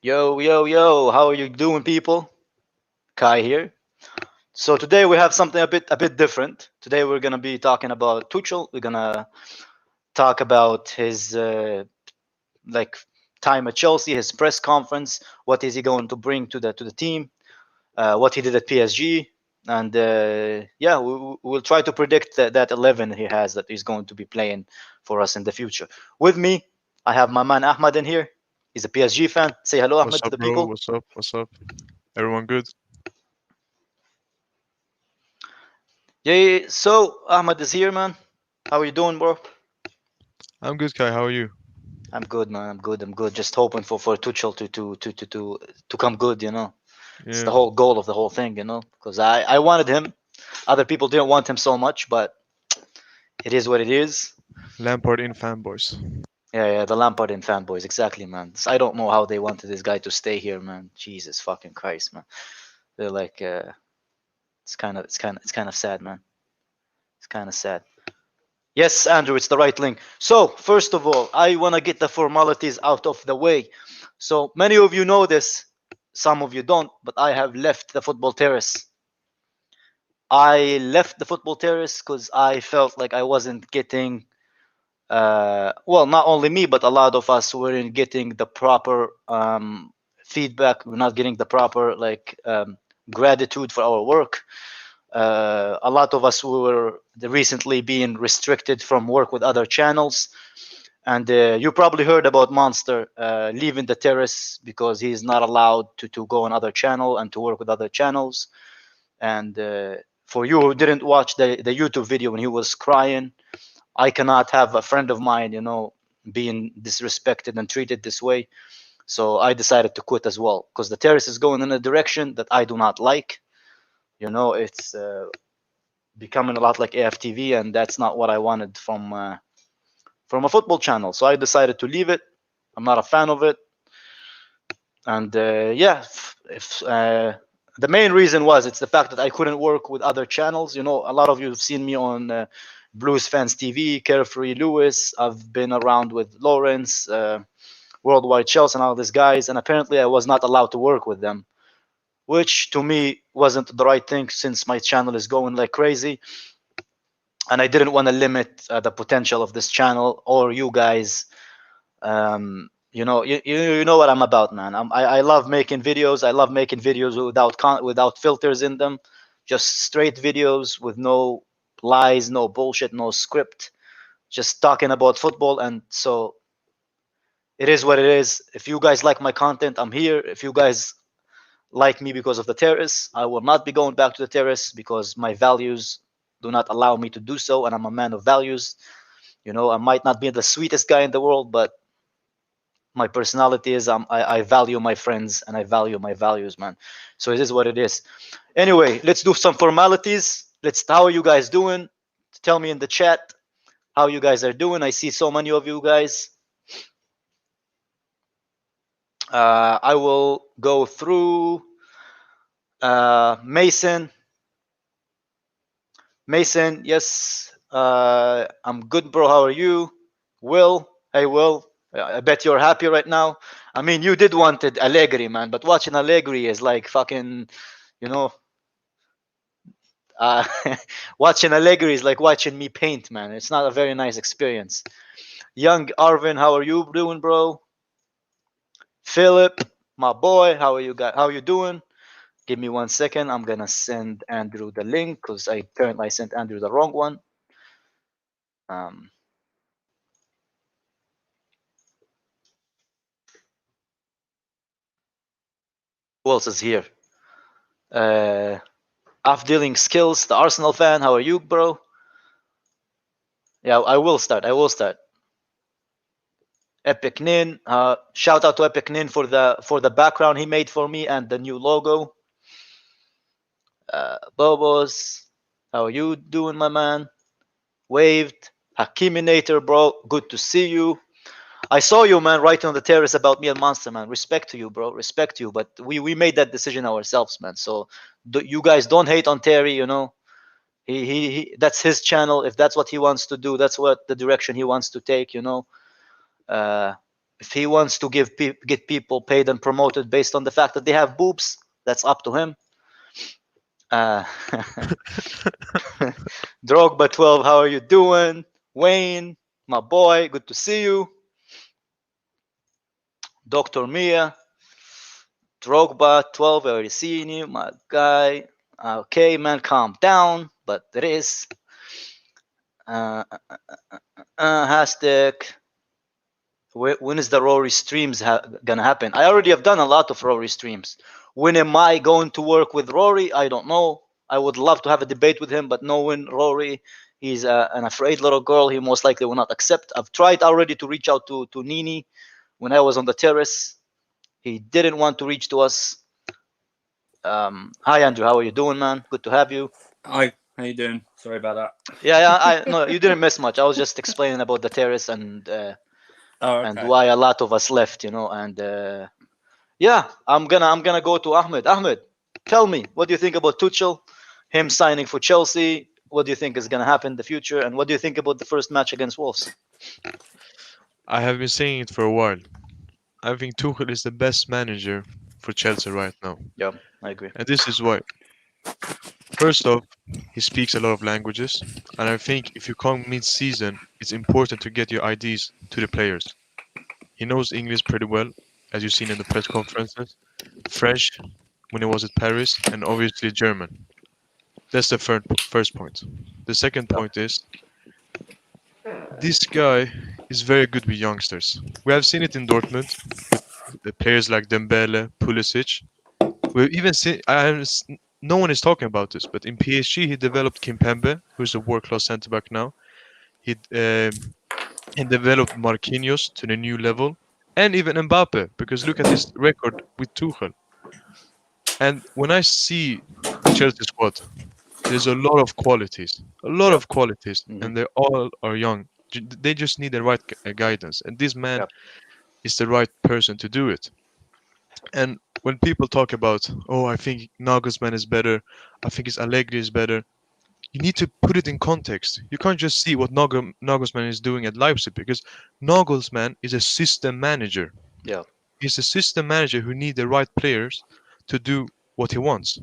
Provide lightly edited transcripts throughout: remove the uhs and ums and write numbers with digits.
Yo, yo, yo, how are you doing, people? Kai here. So today we have something a bit different. Today we're gonna be talking about Tuchel. We're gonna talk about his like time at Chelsea, his press conference. What is he going to bring to the team? What he did at PSG, and yeah, we'll try to predict that 11 he has that he's going to be playing for us in the future. With me, I have my man Ahmed in here. He's a PSG fan. Say hello, What's Ahmed, to up, the bro? people. What's up? What's up? Everyone good? Yeah, so Ahmed is here, man. How are you doing, bro? I'm good, Kai. How are you? I'm good, man. I'm good. I'm good. Just hoping for Tuchel to come good. It's the Yeah, whole goal of the whole thing. Because I wanted him. Other people didn't want him so much, but it is what it is. Lampard in fanboys. Yeah, the Lampard and fanboys, exactly, man. I don't know how they wanted this guy to stay here, man. Jesus fucking Christ, man. They're like, it's kind of sad, man. It's kind of sad. Yes, Andrew, it's the right link. So, first of all, I want to get the formalities out of the way. So, many of you know this, some of you don't, but I have left the football terrace. I left the football terrace because I felt like I wasn't getting, well, not only me, but a lot of us weren't getting the proper feedback. We're not getting the proper, gratitude for our work. A lot of us were recently being restricted from work with other channels, and you probably heard about Monster leaving the terrace because he's not allowed to go on other channel and to work with other channels. And for you who didn't watch the YouTube video when he was crying, I cannot have a friend of mine, being disrespected and treated this way. So I decided to quit as well because the terrace is going in a direction that I do not like. It's becoming a lot like AFTV, and that's not what I wanted from a football channel. So I decided to leave it. I'm not a fan of it, and yeah, if the main reason was it's the fact that I couldn't work with other channels. A lot of you have seen me on Blues Fans TV, Carefree Lewis. I've been around with Lawrence, Worldwide Chelsea, and all these guys, and apparently I was not allowed to work with them, which to me wasn't the right thing since my channel is going like crazy. And I didn't want to limit the potential of this channel or you guys. You know what I'm about, man. I love making videos. I love making videos without filters in them, just straight videos with no lies, no bullshit, no script, just talking about football. And so it is what it is. If you guys like my content, I'm here. If you guys like me because of the terrace, I will not be going back to the terrace because my values do not allow me to do so, and I'm a man of values. I might not be the sweetest guy in the world, but my personality is I value my friends and I value my values, man. So it is what it is. Anyway, let's do some formalities. How are you guys doing? Tell me in the chat how you guys are doing. I see so many of you guys. I will go through Mason. Mason, yes. I'm good, bro. How are you? Will, hey, Will. I bet you're happy right now. I mean, you did wanted Allegri, man, but watching Allegri is like fucking, you know, uh, watching Allegri is like watching me paint, man. It's not a very nice experience. Young Arvin, how are you doing, bro? Philip, my boy, how are you guys? How are you doing? Give me 1 second. I'm gonna send Andrew the link because I sent Andrew the wrong one. Um, who else is here? Uh, Off dealing skills, the Arsenal fan. How are you, bro? Yeah, I will start. I will start. Epic Nin. Shout out to Epic Nin for the background he made for me and the new logo. Bobos, how are you doing, my man? Waved. Hakiminator, bro. Good to see you. I saw you, man, writing on the terrace about me and Monster, man. Respect to you, bro. Respect to you. But we made that decision ourselves, man. So you guys don't hate on Terry, He that's his channel. If that's what he wants to do, that's what the direction he wants to take, Uh, If he wants to get people paid and promoted based on the fact that they have boobs, that's up to him. Drogba 12, how are you doing? Wayne, my boy, good to see you. Dr. Mia, Drogba 12, I already seen you, my guy. Okay, man, calm down, but it is. Hashtag. When is the Rory streams gonna happen? I already have done a lot of Rory streams. When am I going to work with Rory? I don't know. I would love to have a debate with him, but knowing Rory, he's an afraid little girl. He most likely will not accept. I've tried already to reach out to Nini when I was on the terrace. He didn't want to reach to us. Hi Andrew, how are you doing, man? Good to have you. Hi, how you doing? Sorry about that. Yeah, no, you didn't miss much. I was just explaining about the terrace and and why a lot of us left, and yeah, I'm gonna go to Ahmed. Ahmed, tell me, what do you think about Tuchel, him signing for Chelsea? What do you think is gonna happen in the future, and what do you think about the first match against Wolves? I have been saying it for a while. I think Tuchel is the best manager for Chelsea right now. Yeah, I agree. And this is why. First off, he speaks a lot of languages, and I think if you come mid-season, it's important to get your IDs to the players. He knows English pretty well, as you've seen in the press conferences, French when he was at Paris, and obviously German. That's the first point. The second point is, this guy is very good with youngsters. We have seen it in Dortmund, with the players like Dembele, Pulisic. We've even seen, no one is talking about this, but in PSG he developed Kimpembe, who's a world-class centre-back now. He developed Marquinhos to the new level, and even Mbappe, because look at his record with Tuchel. And when I see the Chelsea squad, there's a lot of qualities, and they all are young. They just need the right guidance, and this man is the right person to do it. And when people talk about, oh, I think Nagelsmann is better, I think it's Allegri is better, you need to put it in context. You can't just see what Nagelsmann is doing at Leipzig, because Nagelsmann is a system manager. Yeah. He's a system manager who needs the right players to do what he wants.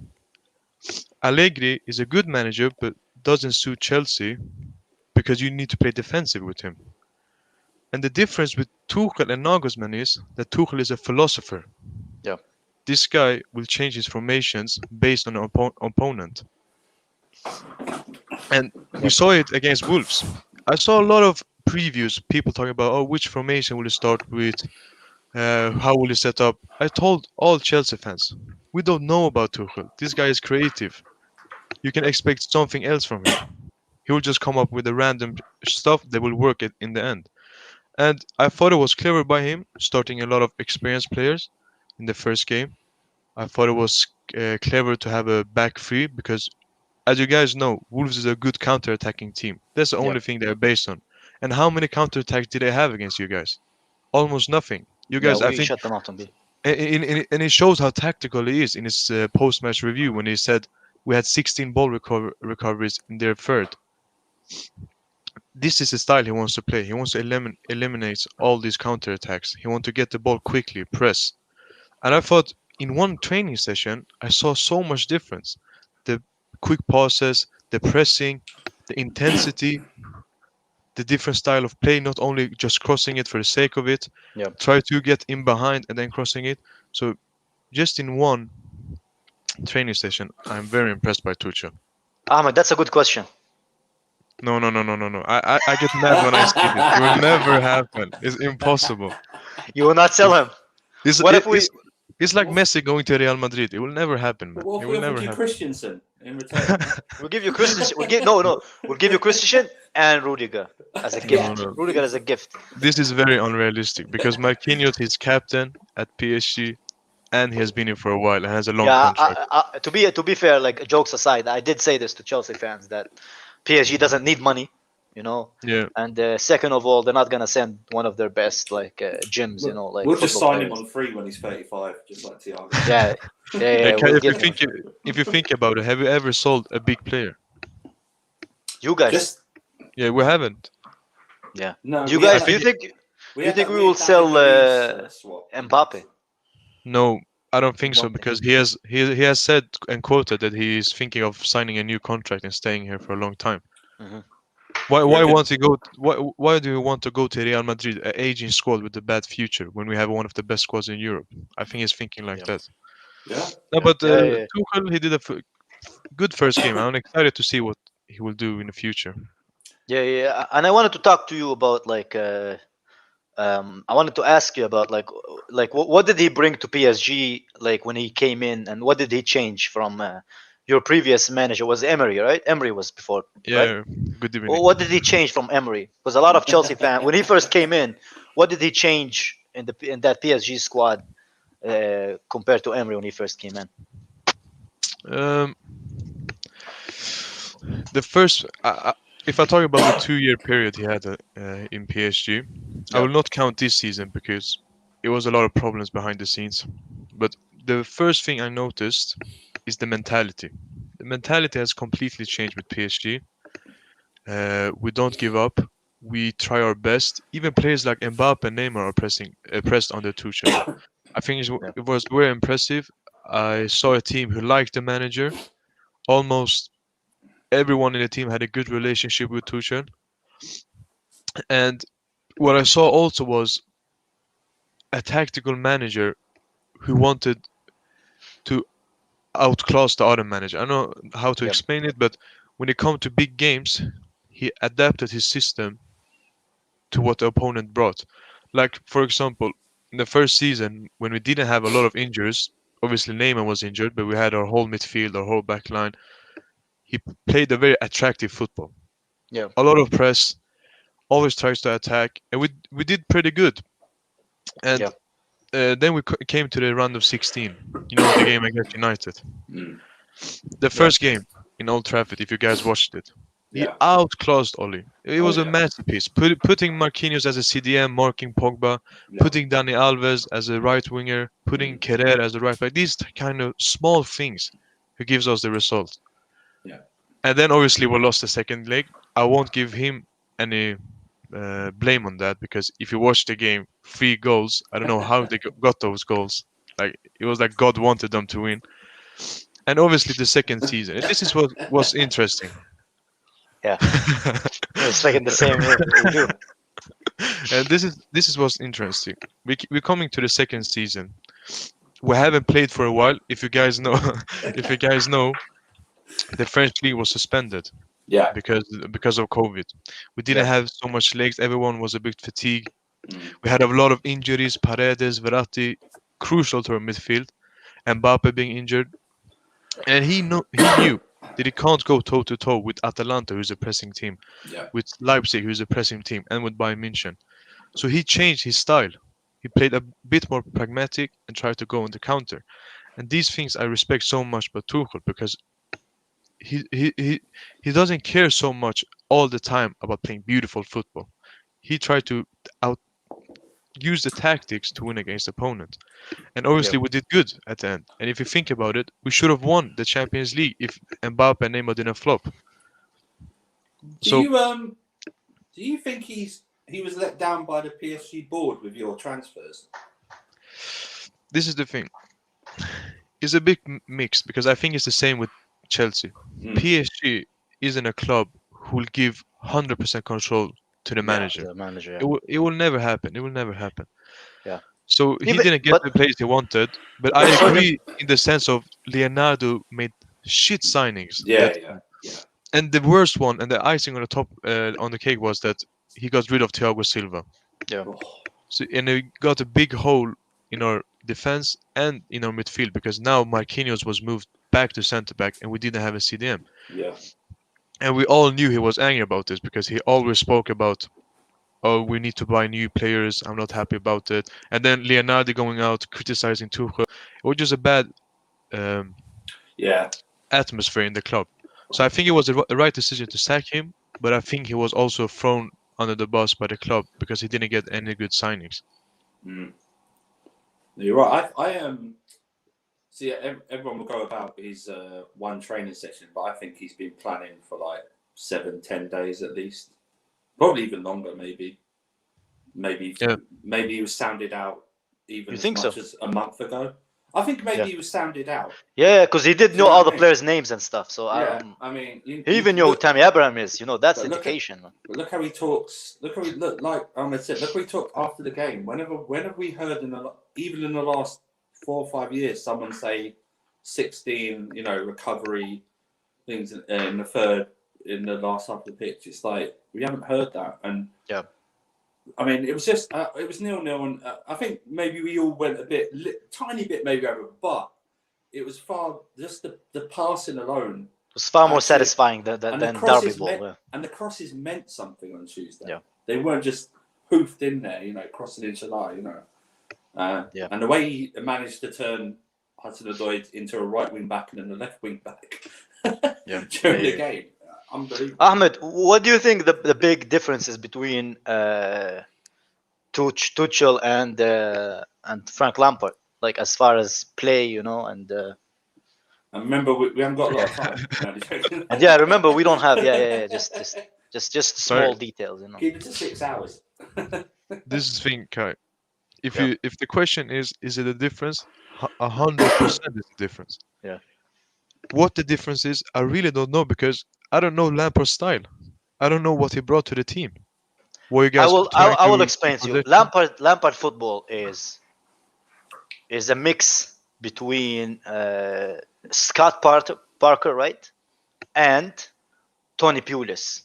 Allegri is a good manager, but doesn't suit Chelsea because you need to play defensive with him. And the difference with Tuchel and Nagelsmann is that Tuchel is a philosopher. Yeah. This guy will change his formations based on an opponent. And we saw it against Wolves. I saw a lot of previews, people talking about, oh, which formation will he start with? How will he set up? I told all Chelsea fans, we don't know about Tuchel. This guy is creative. You can expect something else from him. He will just come up with a random stuff that will work in the end. And I thought it was clever by him, starting a lot of experienced players in the first game. I thought it was clever to have a back three because, as you guys know, Wolves is a good counter-attacking team. That's the only thing they're based on. And how many counter-attacks did they have against you guys? Almost nothing. You guys, I think, shut them out on B. And it shows how tactical he is in his post-match review when he said we had 16 ball recoveries in their third. This is the style he wants to play. He wants to eliminate all these counter-attacks. He wants to get the ball quickly, press. And I thought in one training session, I saw so much difference. The quick passes, the pressing, the intensity, the different style of play, not only just crossing it for the sake of it, try to get in behind and then crossing it. So just in one training session, I'm very impressed by Tuchel. Ahmed, that's a good question. No. I get mad when I see it. It will never happen. It's impossible. You will not sell him. It's like Messi going to Real Madrid. It will never happen, man. What It if will we never offered you happen. Christensen in return? We'll give you Christensen. We'll give you Christensen and Rudiger as a gift. No. Rudiger as a gift. This is very unrealistic because Marquinhos is captain at PSG and he has been here for a while and has a long contract. To be fair, like jokes aside, I did say this to Chelsea fans that PSG doesn't need money, Yeah. And second of all, they're not gonna send one of their best gyms, like we'll just football sign him players. on free when he's 35, just like Thiago. Yeah. Okay, we'll give him. if you think about it, have you ever sold a big player? You guys. Yeah, we haven't. Yeah. No, You we guys, have- do you think? We Do you had think that we weird will sell Danny Luiz, swap. Mbappe? No, I don't think so Don't think. because he has said and quoted that he is thinking of signing a new contract and staying here for a long time. Mhm. Why reckon? want to go? Why do you want to go to Real Madrid, an aging squad with a bad future, when we have one of the best squads in Europe? I think he's thinking like Yeah. that. Yeah. No, but Yeah, yeah. Tuchel, he did a good first game. I'm excited to see what he will do in the future. Yeah, yeah. And I wanted to talk to you about like I wanted to ask you about like what did he bring to PSG like when he came in, and what did he change from your previous manager? Was Emery, right? Emery was before, right? Yeah, good evening. What did he change from Emery? Because a lot of Chelsea fans, when he first came in, what did he change in that PSG squad compared to Emery when he first came in? Um, the first, if I talk about the 2 year period he had in PSG, I Yeah. will not count this season because it was a lot of problems behind the scenes. But the first thing I noticed is the mentality. The mentality has completely changed with PSG. We don't give up. We try our best. Even players like Mbappe and Neymar are pressed under Tuchel. I think Yeah. it was very impressive. I saw a team who liked the manager. Almost everyone in the team had a good relationship with Tuchel. And what I saw also was a tactical manager who wanted to outclass the other manager. I don't know how to Yeah. explain it, but when it comes to big games, he adapted his system to what the opponent brought. Like, for example, in the first season, when we didn't have a lot of injuries, obviously Neymar was injured, but we had our whole midfield, our whole back line. He played a very attractive football. Yeah. A lot of press, always tries to attack, and we did pretty good. And Yeah. then we came to the round of 16. You know, the game against United. Mm. The Yeah. first game in Old Trafford, if you guys watched it, he Yeah. outclassed Oli. It Oh was a yeah. masterpiece. Putting Marquinhos as a CDM, marking Pogba, Yeah. putting Dani Alves as a right winger, putting Kerrer as a right back. These kind of small things who gives us the result. Yeah. And then obviously we lost the second leg. I won't give him any blame on that because if you watch the game, 3 goals. I don't know how they got those goals. Like it was like God wanted them to win. And obviously the second season. And this is what was interesting. Yeah. I was thinking the same here. We do. And this is what's interesting. We're coming to the second season. We haven't played for a while. If you guys know, if you guys know, the French league was suspended Yeah. because of COVID. We didn't Yeah. have so much legs. Everyone was a bit fatigued. Mm. We had a lot of injuries. Paredes, Verratti, crucial to our midfield. Mbappe being injured, and he knew that he can't go toe to toe with Atalanta, who's a pressing team, Yeah. with Leipzig, who's a pressing team, and with Bayern München. So he changed his style. He played a bit more pragmatic and tried to go on the counter. And these things I respect so much about Tuchel because he he he, he doesn't care so much all the time about playing beautiful football. He tried to out use the tactics to win against opponent. And Yeah. obviously we did good at the end. And if you think about it, we should have won the Champions League if Mbappe and Neymar didn't flop. Do So you think he was let down by the PSG board with your transfers? this is the thing. It's a bit mixed because I think it's the same with Chelsea. Mm. PSG isn't a club who will give 100% control to the manager. The manager. It Yeah. will never happen. It will never happen. Yeah. So he Even didn't get but the players he wanted, but I sorry to- agree in the sense of Leonardo made shit signings. Yeah. Yeah. And the worst one and the icing on the top on the cake was that he got rid of Thiago Silva. yeah. Oh, So and he got a big hole in our defense and in our midfield because now Marquinhos was moved back to centre back and we didn't have a CDM. yeah. And we all knew he was angry about this because he always spoke about, oh, we need to buy new players. I'm not happy about it. And then Leonardo going out criticizing Tuchel. It was just a bad um, Yeah. atmosphere in the club. So I think it was the right decision to sack him, but I think he was also thrown under the bus by the club because he didn't get any good signings. Mm. You're right. I see. Everyone will go about his one training session, but I think he's been planning for like 7-10 days at least, probably even longer, maybe. maybe Yeah. maybe he was sounded out even You as think much so? as a month ago. I think maybe Yeah. he was sounded out. Yeah, because he did Do you know know all what the I mean? players' names and stuff. So Yeah, I mean, he even knew who look, Tammy Abraham is. That's but dedication, man. but look how he talks. Look how he look like Ahmed said. Look how he talked after the game. Whenever we heard even in the last 4 or 5 years, someone say 16, recovery things in the last half of the pitch. It's like we haven't heard that, and Yeah. I mean, it was just it was 0-0, and I think maybe we all went tiny bit maybe over, but it was far just the passing alone. It was far more Actually, satisfying than Derby Ball. And the crosses meant something on Tuesday. Yeah. They weren't just hoofed in there, crossing into lie, Yeah. And the way he managed to turn Hudson-Odoi into a right wing back and then a left wing back during the game, unbelievable. Ahmed, what do you think the big differences between Tuchel and Frank Lampard, like as far as play, and And remember, we haven't got a lot of time. and yeah, remember we don't have just small details, Keep it to 6 hours. This is the thing, Kai. If the question is it a difference? 100% is a difference. Yeah. What the difference is, I really don't know because I don't know Lampard's style. I don't know what he brought to the team. What you guys I will explain to you. Lampard football is a mix between Scott Parker, right, and Tony Pulis.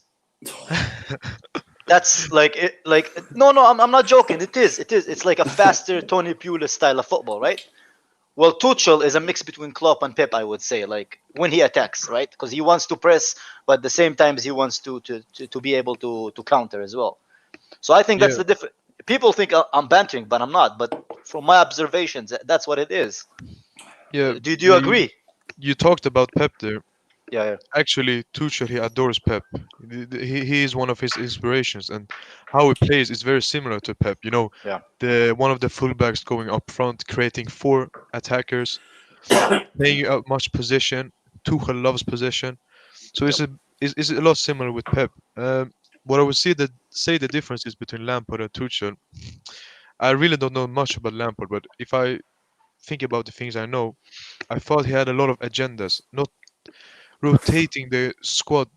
That's no, I'm not joking. It is. It's like a faster Tony Pulis style of football, right? Well, Tuchel is a mix between Klopp and Pep, I would say. Like when he attacks, right? Because he wants to press, but at the same time he wants to be able to counter as well. So I think that's the difference. People think I'm bantering, but I'm not. But from my observations, that's what it is. Yeah. Do you agree? You talked about Pep there. Yeah. Actually, Tuchel, he adores Pep. He is one of his inspirations, and how he plays is very similar to Pep. The one of the fullbacks going up front, creating 4 attackers, playing out much possession. Tuchel loves possession, so it's a lot similar with Pep. What I would say the difference is between Lampard and Tuchel. I really don't know much about Lampard, but if I think about the things I know, I thought he had a lot of agendas, not rotating the squad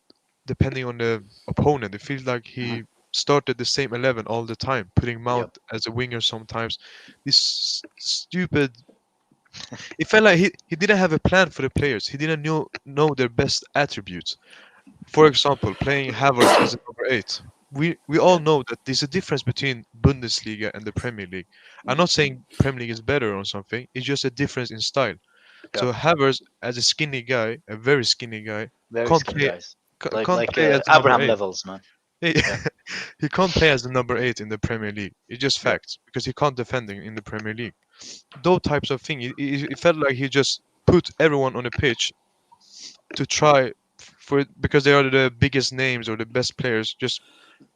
depending on the opponent. It feels like he started the same 11 all the time, putting Mount as a winger sometimes. This stupid. It felt like he didn't have a plan for the players. He didn't know their best attributes. For example, playing Havertz as a number 8. We all know that there's a difference between Bundesliga and the Premier League. I'm not saying Premier League is better or something. It's just a difference in style. So Havertz, as a skinny guy, a very skinny guy, Very can't skinny play. guys. Can't play as a number Abraham 8. levels, man. He can't play as the number 8 in the Premier League. It's just facts because he can't defend in the Premier League. Those types of things. It felt like he just put everyone on the pitch to try because they are the biggest names or the best players. Just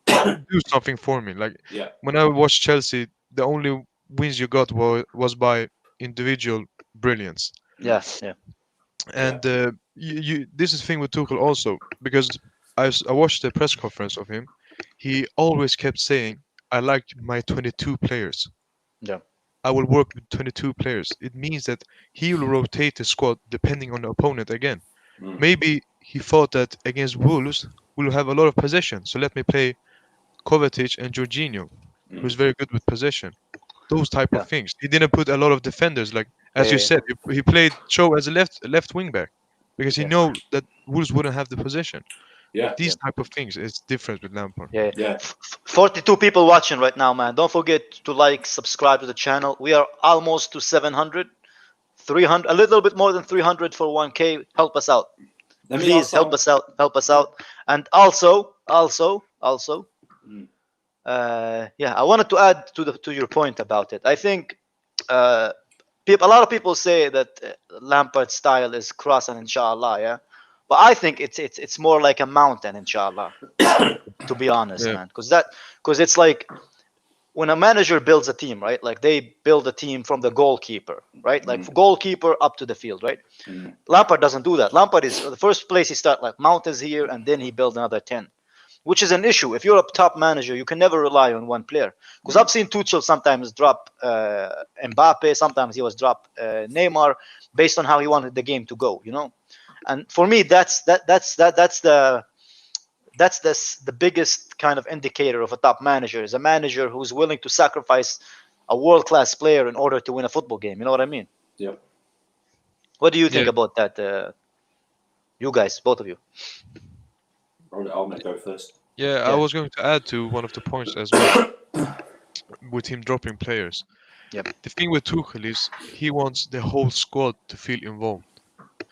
do something for me. Like when I watched Chelsea, the only wins you got was by individual brilliance. Yeah. And this is the thing with Tuchel also, because I watched the press conference of him. He always kept saying, I like my 22 players. Yeah. I will work with 22 players. It means that he will rotate the squad depending on the opponent again. Maybe he thought that against Wolves, we'll have a lot of possession. So let me play Kovacic and Jorginho, who's very good with possession. Those type of things. He didn't put a lot of defenders, like as you said. He played Cho as a left wing back because he know that Wolves wouldn't have the possession. These type of things is different with Lampard. 42 people watching right now, man. Don't forget to subscribe to the channel. We are almost to 700, 300, a little bit more than 300 for 1K. Help us out. Please help us out. And also, I wanted to add to your point about it. I think a lot of people say that Lampard's style is cross and inshallah, but I think it's more like a mountain, inshallah. To be honest, man, because it's like when a manager builds a team, right? Like they build a team from the goalkeeper, right? Like goalkeeper up to the field, right? Lampard doesn't do that. Lampard is the first place he starts like mountains here, and then he builds another 10. which is an issue. If you're a top manager, you can never rely on one player. Because I've seen Tuchel sometimes drop Mbappe, sometimes he was drop Neymar based on how he wanted the game to go. And for me, that's the biggest kind of indicator of a top manager, is a manager who's willing to sacrifice a world-class player in order to win a football game. You know what I mean? Yeah. What do you think Yeah. about that, you guys, both of you? I'll go first. Yeah, I was going to add to one of the points as well, with him dropping players. Yep. The thing with Tuchel is he wants the whole squad to feel involved.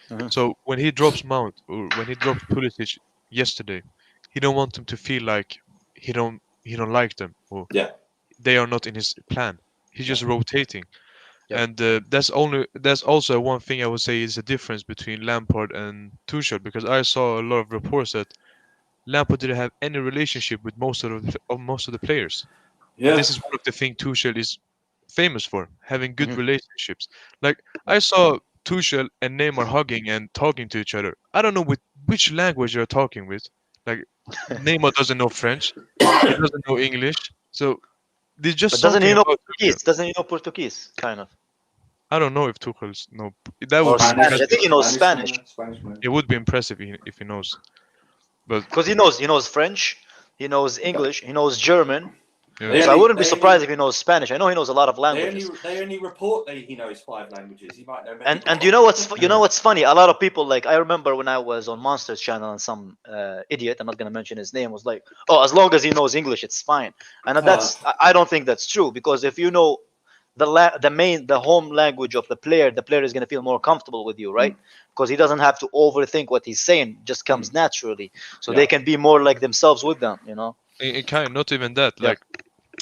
Mhm. So when he drops Mount or when he dropped Pulisic yesterday, he don't want them to feel like he don't like them or Yeah. they are not in his plan. He's just rotating. Yep. And that's also one thing I would say is a difference between Lampard and Tuchel, because I saw a lot of reports that Lampard didn't have any relationship with most of the players. Yeah. This is one of the things Tuchel is famous for, having good Mhm. relationships. Like I saw Tuchel and Neymar hugging and talking to each other. I don't know which language they're talking with. Like Neymar doesn't know French, he doesn't know English, so there's just But doesn't something he know about Tuchel. Portuguese? Doesn't he know Portuguese? Kind of. I don't know if Tuchel's no. That Or would be Spanish. I impressive. think he knows Spanish. Spanish man. It would be impressive if he knows. But Because he knows French, he knows English, he knows German. yeah. So I wouldn't be surprised if he knows Spanish. I know he knows a lot of languages. They only report that he knows 5 languages. He might know many And more. you know what's funny? A lot of people, like, I remember when I was on Monster's channel and some idiot, I'm not gonna mention his name, was like, "Oh, as long as he knows English, it's fine." And I don't think that's true, because if you know the home language of the player is gonna feel more comfortable with you, right? Because he doesn't have to overthink what he's saying; just comes naturally. So they can be more like themselves with them, It kind not even that. Yeah. Like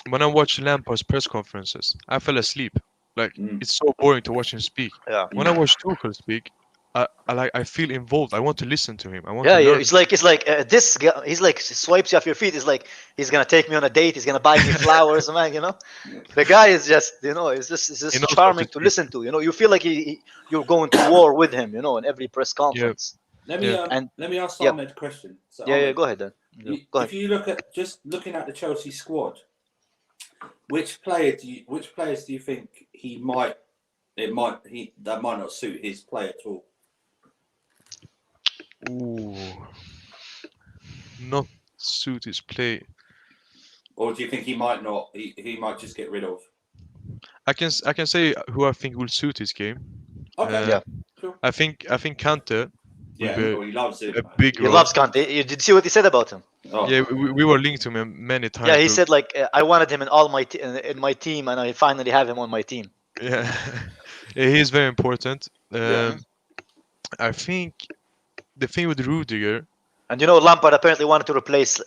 when I watch Lampard's press conferences, I fell asleep. Like Mm. it's so boring to watch him speak. Yeah. When I watch Tuchel speak, I feel involved. I want to listen to him. I want Yeah, to yeah. learn. It's like this guy. He's like swipes you off your feet. He's like he's gonna take me on a date. He's gonna buy me flowers, man. The guy is just it's just He knows how to charming to speak. listen to. You feel like you're going to war with him. In every press conference. Let me Yeah. let me ask Yep. Ahmed a question. So Yeah, Ahmed, go ahead then. Go ahead. if you look at looking at the Chelsea squad, which players do you think that might not suit his play at all? Ooh, not suit his play. Or do you think he might not? He might just get rid of. I can say who I think will suit his game. Okay. Yeah. Sure. I think Kante Yeah. will Well, he loves be it. a man. big He role. loves Kante. Did you see what he said about him? Oh. Yeah, we were linked to him many times. Yeah, he said like I wanted him in all my in my team, and I finally have him on my team. Yeah, yeah, he's very important. Yeah. I think the thing with Rudiger, And Lampard apparently wanted to replace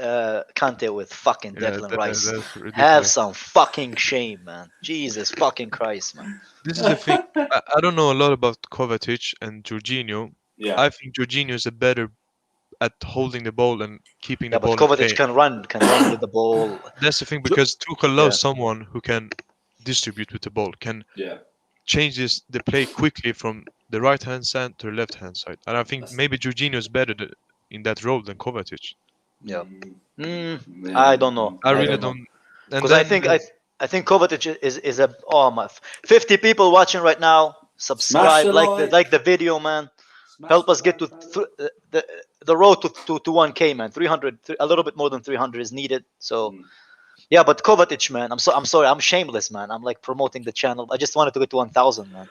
Kante with fucking yeah, Declan Rice. that's Have ridiculous. some fucking shame, man. Jesus fucking Christ, man. This is the thing. I don't know a lot about Kovacic and Jorginho. Yeah. I think Jorginho is better at holding the ball and keeping Yeah, the ball but in play. Kovacic can run with the ball. That's the thing, because Tuchel loves someone who can distribute with the ball, can Yeah. change the play quickly from the right hand side to the left hand side. And I think maybe Jorginho is better in that role than Kovacic. Yeah. Mm, I don't know. I really don't know. don't. And Because I then think Kovacic is a 50 people watching right now. Subscribe, like the video, man. Help us get to the road to 1K, man. 300, a little bit more than 300 is needed. So yeah, but Kovacic, man, I'm sorry, I'm shameless, man. I'm like promoting the channel. I just wanted to get to 1,000, man.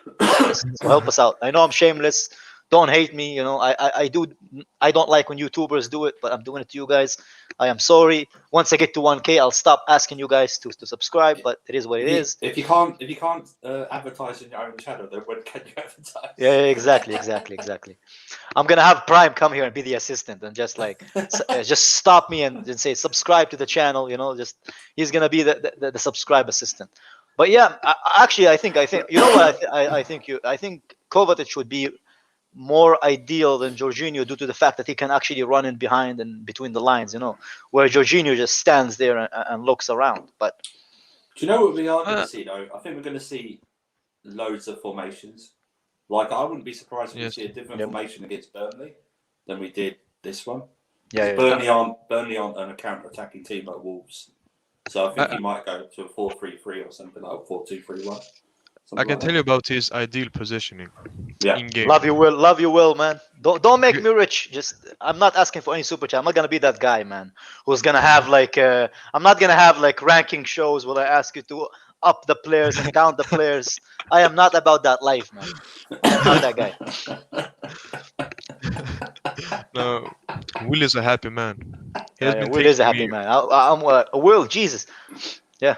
So help us out. I know I'm shameless. Don't hate me. I don't like when YouTubers do it, but I'm doing it to you guys. I am sorry. Once I get to 1K, I'll stop asking you guys to subscribe. But it is what it is. If you can't advertise in your own channel, then when can you advertise? Yeah, exactly. I'm gonna have Prime come here and be the assistant and just like just stop me and say subscribe to the channel. Just he's gonna be the subscribe assistant. But yeah, I think you know what I think Kovacic would be more ideal than Jorginho due to the fact that he can actually run in behind and between the lines. Where Jorginho just stands there and looks around. But do you know what we are going to see though? I think we're going to see loads of formations. Like I wouldn't be surprised if we see a different formation against Burnley than we did this one. Yeah, Burnley aren't an counter-attacking team like Wolves, so I think he might go to a 4-3-3 or something like 4-2-3-1. I can tell you about his ideal positioning in game. Love you, Will, man. Don't make me rich. I'm not asking for any super chat. I'm not gonna be that guy, man, who's gonna have like I'm not gonna have like ranking shows where I ask you to up the players and down the players. I am not about that life, man. I'm not that guy. No, Will is a happy man. He has been Will is a texting happy me. man. I'm Will, Jesus. Yeah.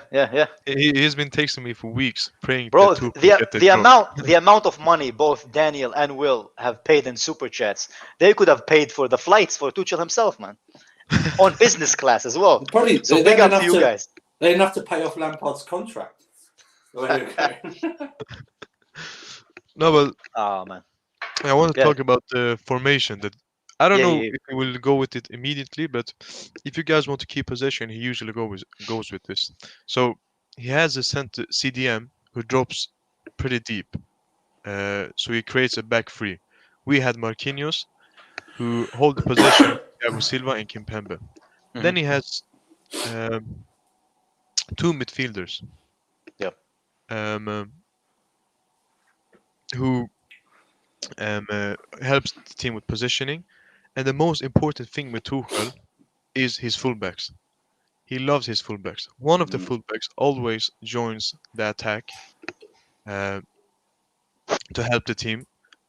He's been texting me for weeks, praying Bro, that Tuchel get the job. the amount of money both Daniel and Will have paid in super chats, they could have paid for the flights for Tuchel himself, man, on business class as well. Probably, So big up to you guys. They didn't have to pay off Lampard's contract. No, but Oh man. I want to Yeah. talk about the formation. That I don't know if he will go with it immediately, but if you guys want to keep possession, he usually goes with this. So he has a center CDM who drops pretty deep, so he creates a back three. We had Marquinhos, who hold the possession, Thiago Silva and Kimpembe. Then he has two midfielders. Yep. Who helps the team with positioning, and the most important thing with Tuchel is his fullbacks. He loves his fullbacks. One of the fullbacks always joins the attack to help the team,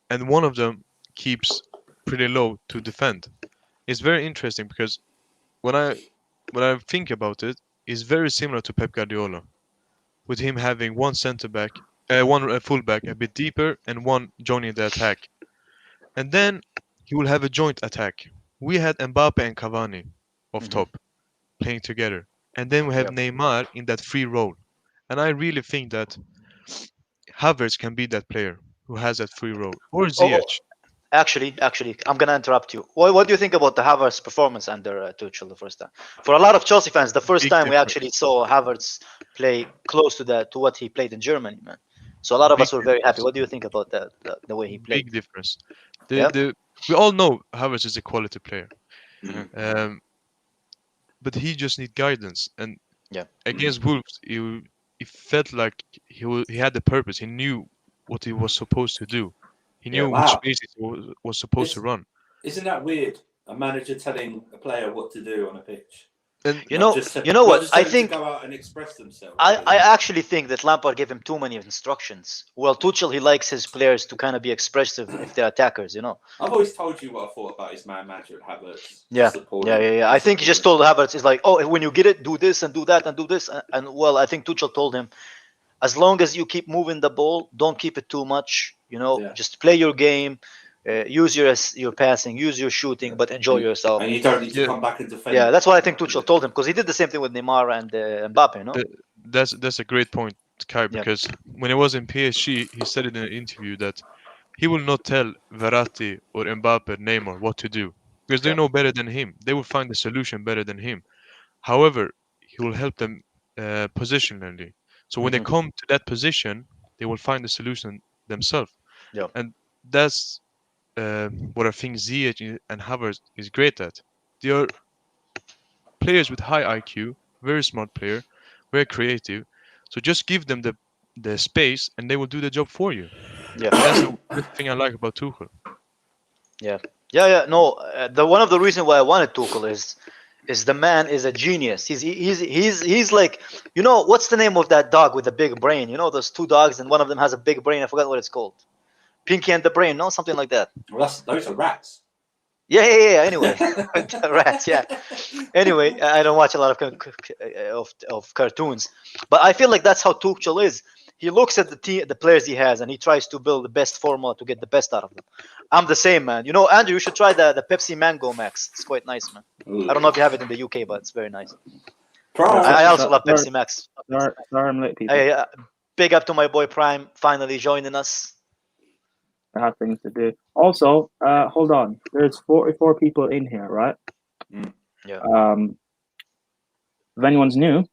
and one of them keeps pretty low to defend. It's very interesting because when I think about it, it's very similar to Pep Guardiola, with him having one centre back, one fullback a bit deeper, and one joining the attack. And then he will have a joint attack. We had Mbappe and Cavani off top playing together. And then we have Neymar in that free role. And I really think that Havertz can be that player who has that free role. Or Ziyech. Actually, I'm gonna interrupt you. What do you think about the Havertz performance under Tuchel the first time? For a lot of Chelsea fans, the first time we actually saw Havertz play close to what he played in Germany, man. So a lot of us were very happy. What do you think about the way he played? Big difference. We all know Havertz is a quality player. But he just need guidance. And against Wolves, it felt like he had the purpose. He knew what he was supposed to do. He knew which spaces he was supposed to run. Isn't that weird? A manager telling a player what to do on a pitch. And you know what? I think to go out and express themselves. I actually think that Lampard gave him too many instructions. Well, Tuchel, he likes his players to kind of be expressive if they're attackers. I've always told you what I thought about his manager at Havertz. Yeah. I think he just told Havertz, it's like, oh, when you get it, do this and do that and do this. And well, I think Tuchel told him, as long as you keep moving the ball, don't keep it too much. Just play your game. Use your passing, use your shooting, but enjoy yourself. And you don't need to come back and defend. Yeah, that's what I think Tuchel told him, because he did the same thing with Neymar and Mbappe. No, that's a great point, Kai. Because when he was in PSG, he said in an interview that he will not tell Verratti or Mbappe, Neymar what to do because they know better than him. They will find the solution better than him. However, he will help them positionally. So when they come to that position, they will find the solution themselves. Yeah, and that's what I think Ziyech and Havertz is great at. They are players with high IQ, very smart player, very creative. So just give them the space and they will do the job for you. Yeah, that's the thing I like about Tuchel. Yeah. No, one of the reasons why I wanted Tuchel is the man is a genius. He's like, what's the name of that dog with the big brain? Those two dogs and one of them has a big brain. I forgot what it's called. Pinky and the Brain, no, something like that. Well, those are rats. Yeah. Anyway, rats. Yeah. Anyway, I don't watch a lot of cartoons, but I feel like that's how Tuchel is. He looks at the players he has, and he tries to build the best formula to get the best out of them. I'm the same, man. Andrew, you should try the Pepsi Mango Max. It's quite nice, man. Ooh. I don't know if you have it in the UK, but it's very nice. I also love Pepsi Max. Big up to my boy Prime finally joining us. I have things to do. Also, hold on. There's 44 people in here, right? Yeah. If anyone's new,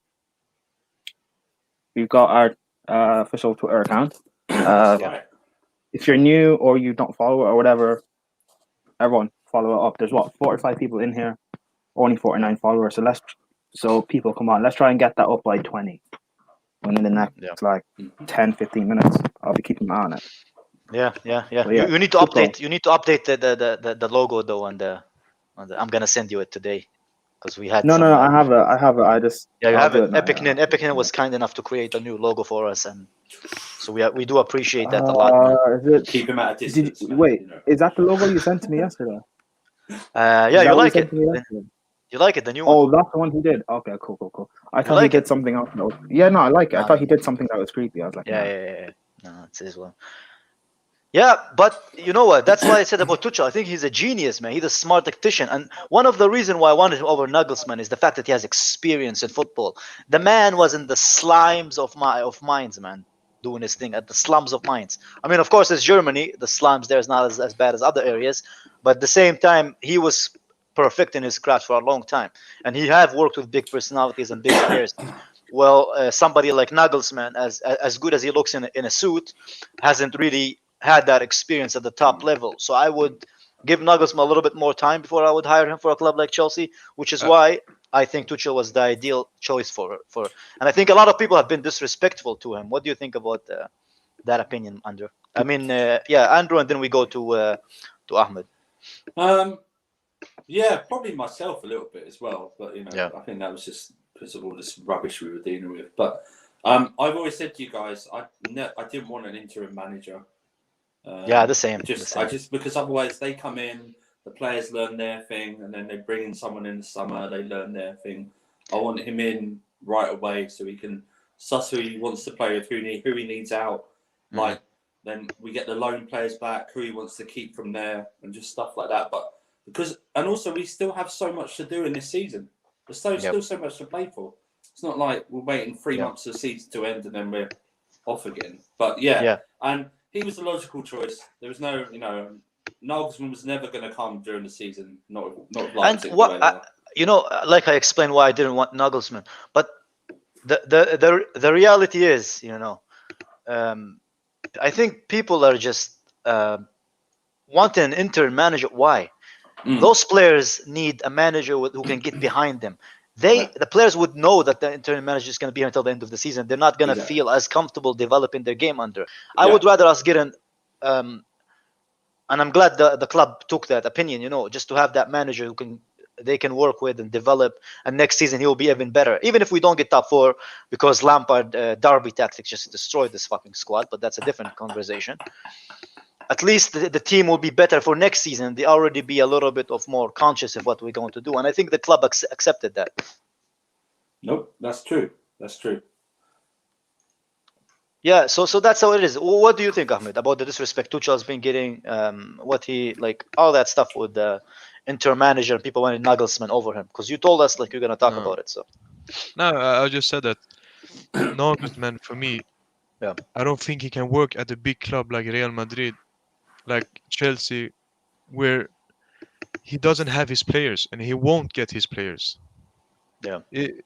we've got our official Twitter account. If you're new or you don't follow it or whatever, everyone follow it up. There's 45 people in here. only 49 followers. So people, come on, let's try and get that up by 20. And in the next like 10, 15 minutes, I'll be keeping an eye on it. Yeah. But yeah, You need to Tuchel. update. You need to update the logo though on the. I'm gonna send you it today, because we had No, some. I have it. I just Yeah, you I'll have do it. now, Epicnin was kind enough to create a new logo for us, and so we do appreciate that a lot, man. Is it? Keep him at a Did distance. you, man, wait, you know. is that the logo you sent to me yesterday? Yeah, Is you that what like sent it. to me yesterday? You like it, the new one. Oh, that's the one he did. Okay, cool. I thought he like did it? something else. Yeah, no, I like it. I No, thought no, he no. did something that was creepy. I was like, Yeah, nah. yeah. No, it's his one. Yeah, but you know what? That's why I said about Tuchel. I think he's a genius, man. He's a smart tactician, and one of the reasons why I wanted him over Nagelsmann is the fact that he has experience in football. The man was in the slimes of minds, man, doing his thing at the slums of minds. I mean, of course, it's Germany. The slums there is not as bad as other areas, but at the same time, he was perfect in his craft for a long time, and he have worked with big personalities and big players. Well, somebody like Nagelsmann, as good as he looks in a suit, hasn't really had that experience at the top level. So I would give Nagelsmann a little bit more time before I would hire him for a club like Chelsea, which is why I think Tuchel was the ideal choice for. And I think a lot of people have been disrespectful to him. What do you think about that opinion, Andrew? I mean, yeah, Andrew, and then we go to Ahmed. Yeah, probably myself a little bit as well, but you know, Yeah. I think that was just because of all this rubbish we were dealing with. But I've always said to you guys, I didn't want an interim manager. Yeah, the same. I just because otherwise they come in, the players learn their thing, and then they bring in someone in the summer, they learn their thing. I want him in right away so he can suss who he wants to play with, who he needs out. Like then we get the loan players back, who he wants to keep from there, and just stuff like that. But and also we still have so much to do in this season. There's still so much to play for. It's not like we're waiting 3 months for the season to end and then we're off again. But and he was the logical choice. There was no, Nagelsmann was never going to come during the season. Not Leipzig. And what like I explained why I didn't want Nagelsmann, but the reality is, I think people are just wanting an interim manager. Why? Those players need a manager who can get behind them. The players would know that the interim manager is going to be here until the end of the season. They're not going to feel as comfortable developing their game under. I would rather us get an and I'm glad the club took that opinion, just to have that manager they can work with and develop, and next season he will be even better. Even if we don't get top 4, because Lampard Derby tactics just destroyed this fucking squad, but that's a different conversation. At least the team will be better for next season. They already be a little bit of more conscious of what we're going to do, and I think the club accepted that. Nope, that's true. Yeah, so that's how it is. What do you think, Ahmed, about the disrespect Tuchel's been getting? What he all that stuff with the interim manager, and people wanted Nagelsmann over him, because you told us you're gonna talk about it. So no, I just said that Nagelsmann, for me, I don't think he can work at a big club like Real Madrid, like Chelsea, where he doesn't have his players and he won't get his players. Yeah,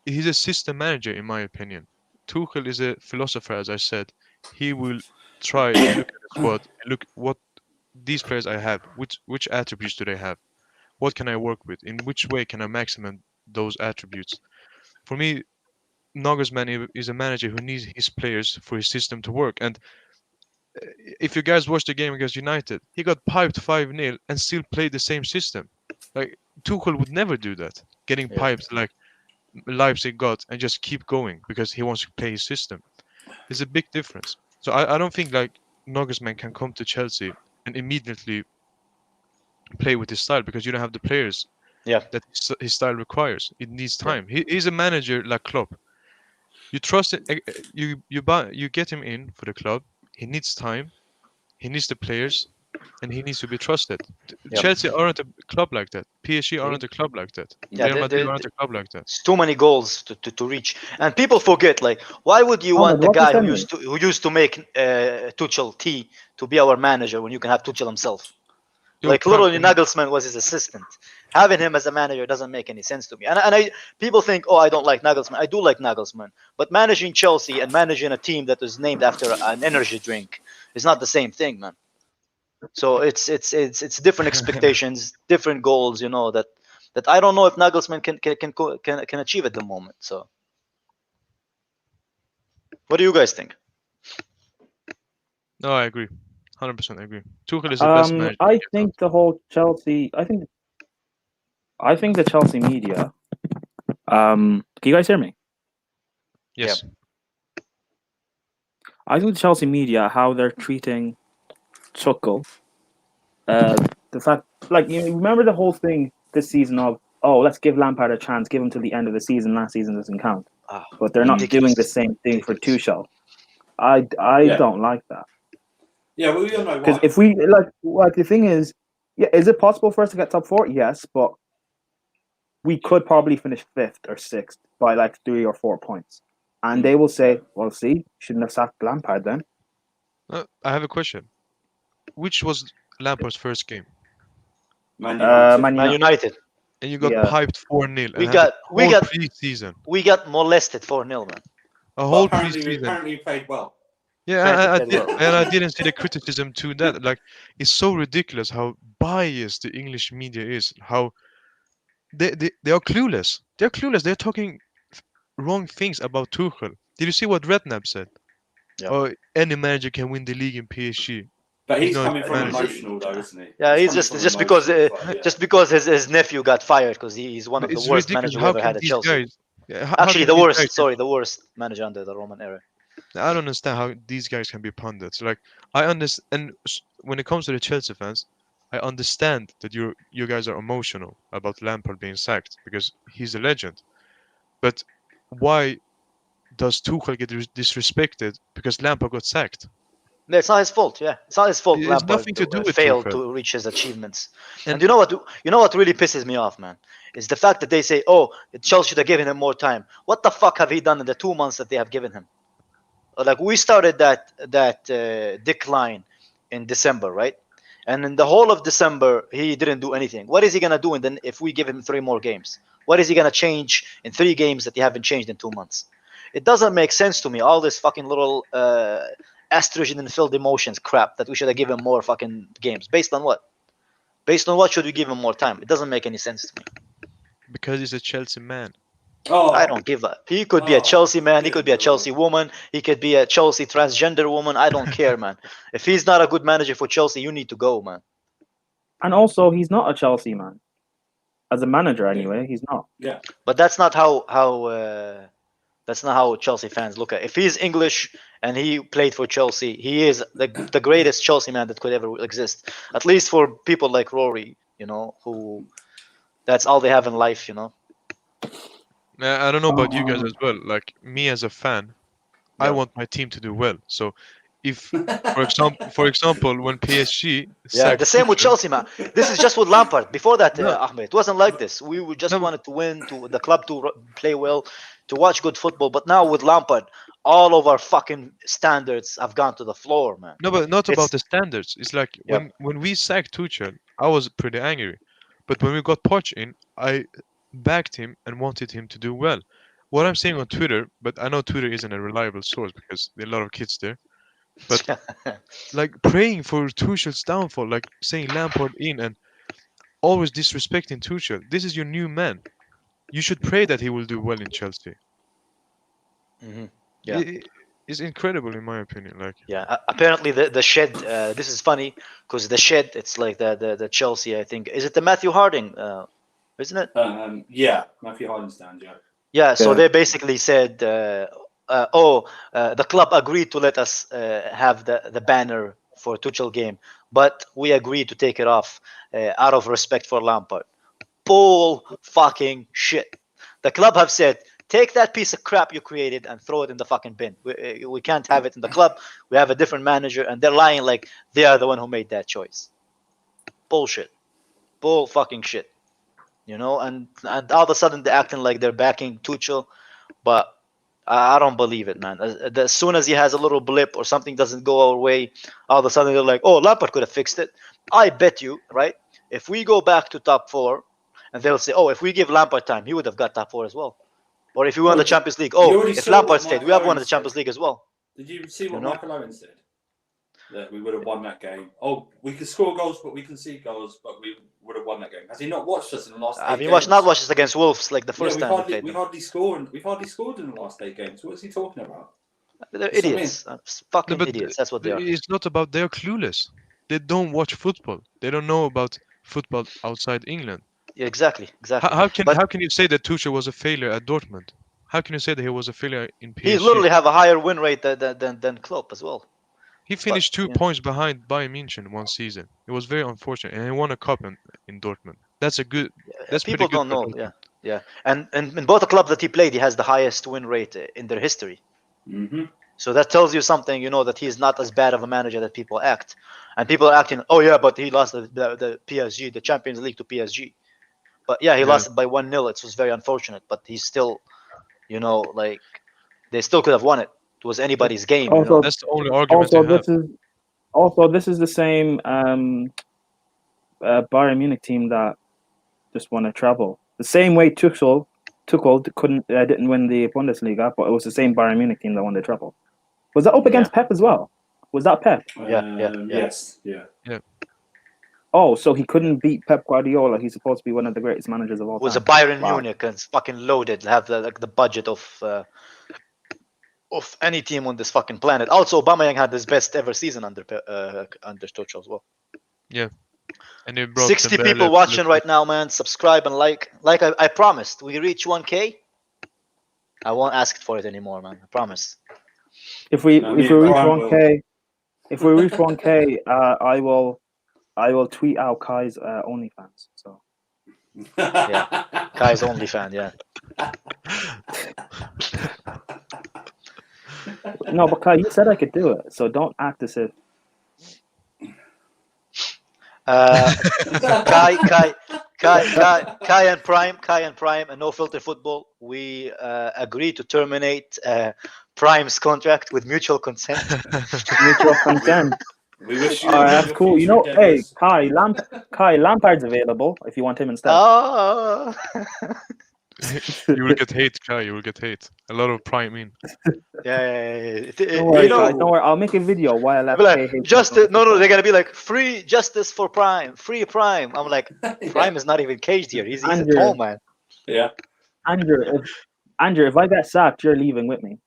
he's a system manager, in my opinion. Tuchel is a philosopher, as I said. He will try to look at the squad, look what these players I have, which attributes do they have, what can I work with, in which way can I maximize those attributes. For me, Nagelsmann is a manager who needs his players for his system to work. And if you guys watched the game against United, he got piped 5-0 and still played the same system. Like Tuchel would never do that, getting piped like Leipzig got and just keep going because he wants to play his system. There's a big difference. So I don't think Nagelsmann can come to Chelsea and immediately play with his style, because you don't have the players that his style requires. It needs time. He's a manager like Klopp. You trust it. You get him in for the club. He needs time. He needs the players, and he needs to be trusted. Chelsea aren't a club like that. PSG aren't a club like that. Real Madrid aren't a club like that. It's too many goals to reach, and people forget. Why would you want the guy who used to make Tuchel tea to be our manager when you can have Tuchel himself? Literally, Nagelsmann was his assistant. Having him as a manager doesn't make any sense to me. And people think, I don't like Nagelsmann. I do like Nagelsmann, but managing Chelsea and managing a team that is named after an energy drink is not the same thing, man. So it's different expectations, different goals, that that I don't know if Nagelsmann can achieve at the moment. So, what do you guys think? No, I agree. 100% agree. Tuchel is the best manager. I think the whole Chelsea. I think the Chelsea media. Can you guys hear me? Yes. I think the Chelsea media, how they're treating Tuchel. The fact, like, you remember the whole thing this season of, oh, let's give Lampard a chance, give him to the end of the season. Last season doesn't count, but they're not doing the same thing for Tuchel. I don't like that. Yeah, well, we all know Because why. if we like the thing is, yeah, is it possible for us to get top 4? Yes, but we could probably finish 5th or 6th by like 3 or 4 points. And they will say, well, see, shouldn't have sacked Lampard then. I have a question. Which was Lampard's first game? Man United. Man United. And you got piped 4-0. We got pre-season. We got molested 4-0, man. A whole apparently pre-season. he played well. Yeah, and I didn't see the criticism to that. Like, it's so ridiculous how biased the English media is. How they are clueless. They're clueless. They're talking wrong things about Tuchel. Did you see what Redknapp said? Yeah. Oh, any manager can win the league in PSG. But he's not coming from manager. emotional, though, isn't he? Yeah, he's coming from just because emotional, but, just because his nephew got fired because he's one of It's the worst ridiculous. managers we How ever can had at these Chelsea. guys? How Actually, can the these worst. guys- Sorry, the worst manager under the Roman era. I don't understand how these guys can be pundits. Like, I understand, and when it comes to the Chelsea fans, I understand that you guys are emotional about Lampard being sacked because he's a legend. But why does Tuchel get disrespected because Lampard got sacked? No, it's not his fault. Yeah, it's not his fault. It's Lampard nothing to do with failed Tuchel. to reach his achievements. And- And you know what? You know what really pisses me off, man, is the fact that they say, "Oh, Chelsea should have given him more time." What the fuck have he done in the 2 months that they have given him? Like, we started that decline in December, right? And in the whole of December, he didn't do anything. What is he gonna do? And then if we give him 3 more games, what is he gonna change in 3 games that he haven't changed in 2 months? It doesn't make sense to me. All this fucking little estrogen and filled emotions crap that we should have given more fucking games. Based on what? Based on what should we give him more time? It doesn't make any sense to me. Because he's a Chelsea man. Oh, I don't give a. He could be a Chelsea man. He could be a Chelsea woman. He could be a Chelsea transgender woman. I don't care, man. If he's not a good manager for Chelsea, you need to go, man. And also, he's not a Chelsea man. As a manager, anyway, he's not. Yeah. But that's not how Chelsea fans look at it. If he's English and he played for Chelsea, he is the greatest Chelsea man that could ever exist. At least for people like Rory, you know, who that's all they have in life, you know. I don't know about you guys as well. Like, me as a fan, I Yeah. want my team to do well. So, if, for example, when PSG Yeah, sacked the same with Tuchel- Chelsea, man. This is just with Lampard. Before that, No. Ahmed, it wasn't like this. We just No. wanted to win, to the club to play well, to watch good football. But now with Lampard, all of our fucking standards have gone to the floor, man. No, but not It's- about the standards. It's like Yep. when we sacked Tuchel, I was pretty angry. But when we got Poch in, I backed him and wanted him to do well. What I'm saying on Twitter, but I know Twitter isn't a reliable source because there are a lot of kids there. But like praying for Tuchel's downfall, like saying Lampard in and always disrespecting Tuchel. This is your new man. You should pray that he will do well in Chelsea. Mhm. Yeah. It's incredible in my opinion. Like, Yeah, apparently the shed. This is funny because the shed. It's like the Chelsea. I think is it the Matthew Harding, isn't it? Yeah, Matthew Harding stand, yeah. Yeah. So Yeah. they basically said, the club agreed to let us have the banner for Tuchel game, but we agreed to take it off out of respect for Lampard. Bull fucking shit. The club have said, take that piece of crap you created and throw it in the fucking bin. We can't have it in the club. We have a different manager, and they're lying like they are the one who made that choice. Bullshit. Bull fucking shit. You know, and all of a sudden they're acting like they're backing Tuchel, but I don't believe it, man. As soon as he has a little blip or something doesn't go our way, all of a sudden they're like, oh, Lampard could have fixed it. I bet you, right? If we go back to top 4, and they'll say, oh, if we give Lampard time, he would have got top 4 as well. Or if we won the Champions League, you oh, already if saw Lampard what stayed, Michael we have won Owen the Champions said. League as well. Did you see what You know? Michael Owen said? That we would have won that game. Oh, we can score goals, but we can see goals, but we would have won won that game. Has he not watched us in the last 8 Have you games? not watched us against Wolves like the first Yeah, time we played we them? hardly scored. We've hardly scored in the last 8 games. What is he talking about? They're That's what I mean. idiots. Fucking but idiots. That's what they are. it's not about they're clueless. They don't watch football. They don't know about football outside England. Yeah, exactly. How But can you say that Tuchel was a failure at Dortmund? How can you say that he was a failure in PSG? he literally have a higher win rate than Klopp as well. He finished 2 yeah. points behind Bayern Munich in one season. It was very unfortunate, and he won a cup in Dortmund. That's a good. That's People pretty good don't for know. Dortmund. Yeah. And in both the clubs that he played, he has the highest win rate in their history. Mm-hmm. So that tells you something, that he's not as bad of a manager that people act. And people are acting, oh yeah, but he lost the PSG, the Champions League to PSG. But yeah, he lost it by 1-0. It was very unfortunate, but he's still, like they still could have won it. It was anybody's game. Also, That's the only argument they have. This is the same Bayern Munich team that just won a treble. The same way Tuchel didn't win the Bundesliga, but it was the same Bayern Munich team that won the treble. Was that up against Pep as well? Was that Pep? Yes. Yeah. Oh, so he couldn't beat Pep Guardiola. He's supposed to be one of the greatest managers of all time. Was a Bayern Wow. Munich and it's fucking loaded. Have the budget of any team on this fucking planet. Also, Aubameyang had his best ever season under Tuchel as well. Yeah. And they brought 60 Dembele people to watching the- right now, man. Subscribe and like. Like I promised, we reach 1K. I won't ask for it anymore, man. I promise. If we reach Brian 1K, I will tweet out Kai's OnlyFans. So Yeah. Kai's only fan, yeah. no, but Kai, you said I could do it, so don't act as if. Kai and Prime and No Filter Football. We agree to terminate Prime's contract with mutual consent. Mutual consent. We wish you. That's cool. Hey, Kai, Lampard's available if you want him instead. Oh. You will get hate, Kai. You will get hate. A lot of prime in. Yeah. Don't worry, Kai, don't worry. I'll make a video while I Like, no, they're gonna be like free justice for Prime, free Prime. I'm like, Prime is not even caged here. He's at home, man. Yeah. Andrew, if I get sacked, you're leaving with me.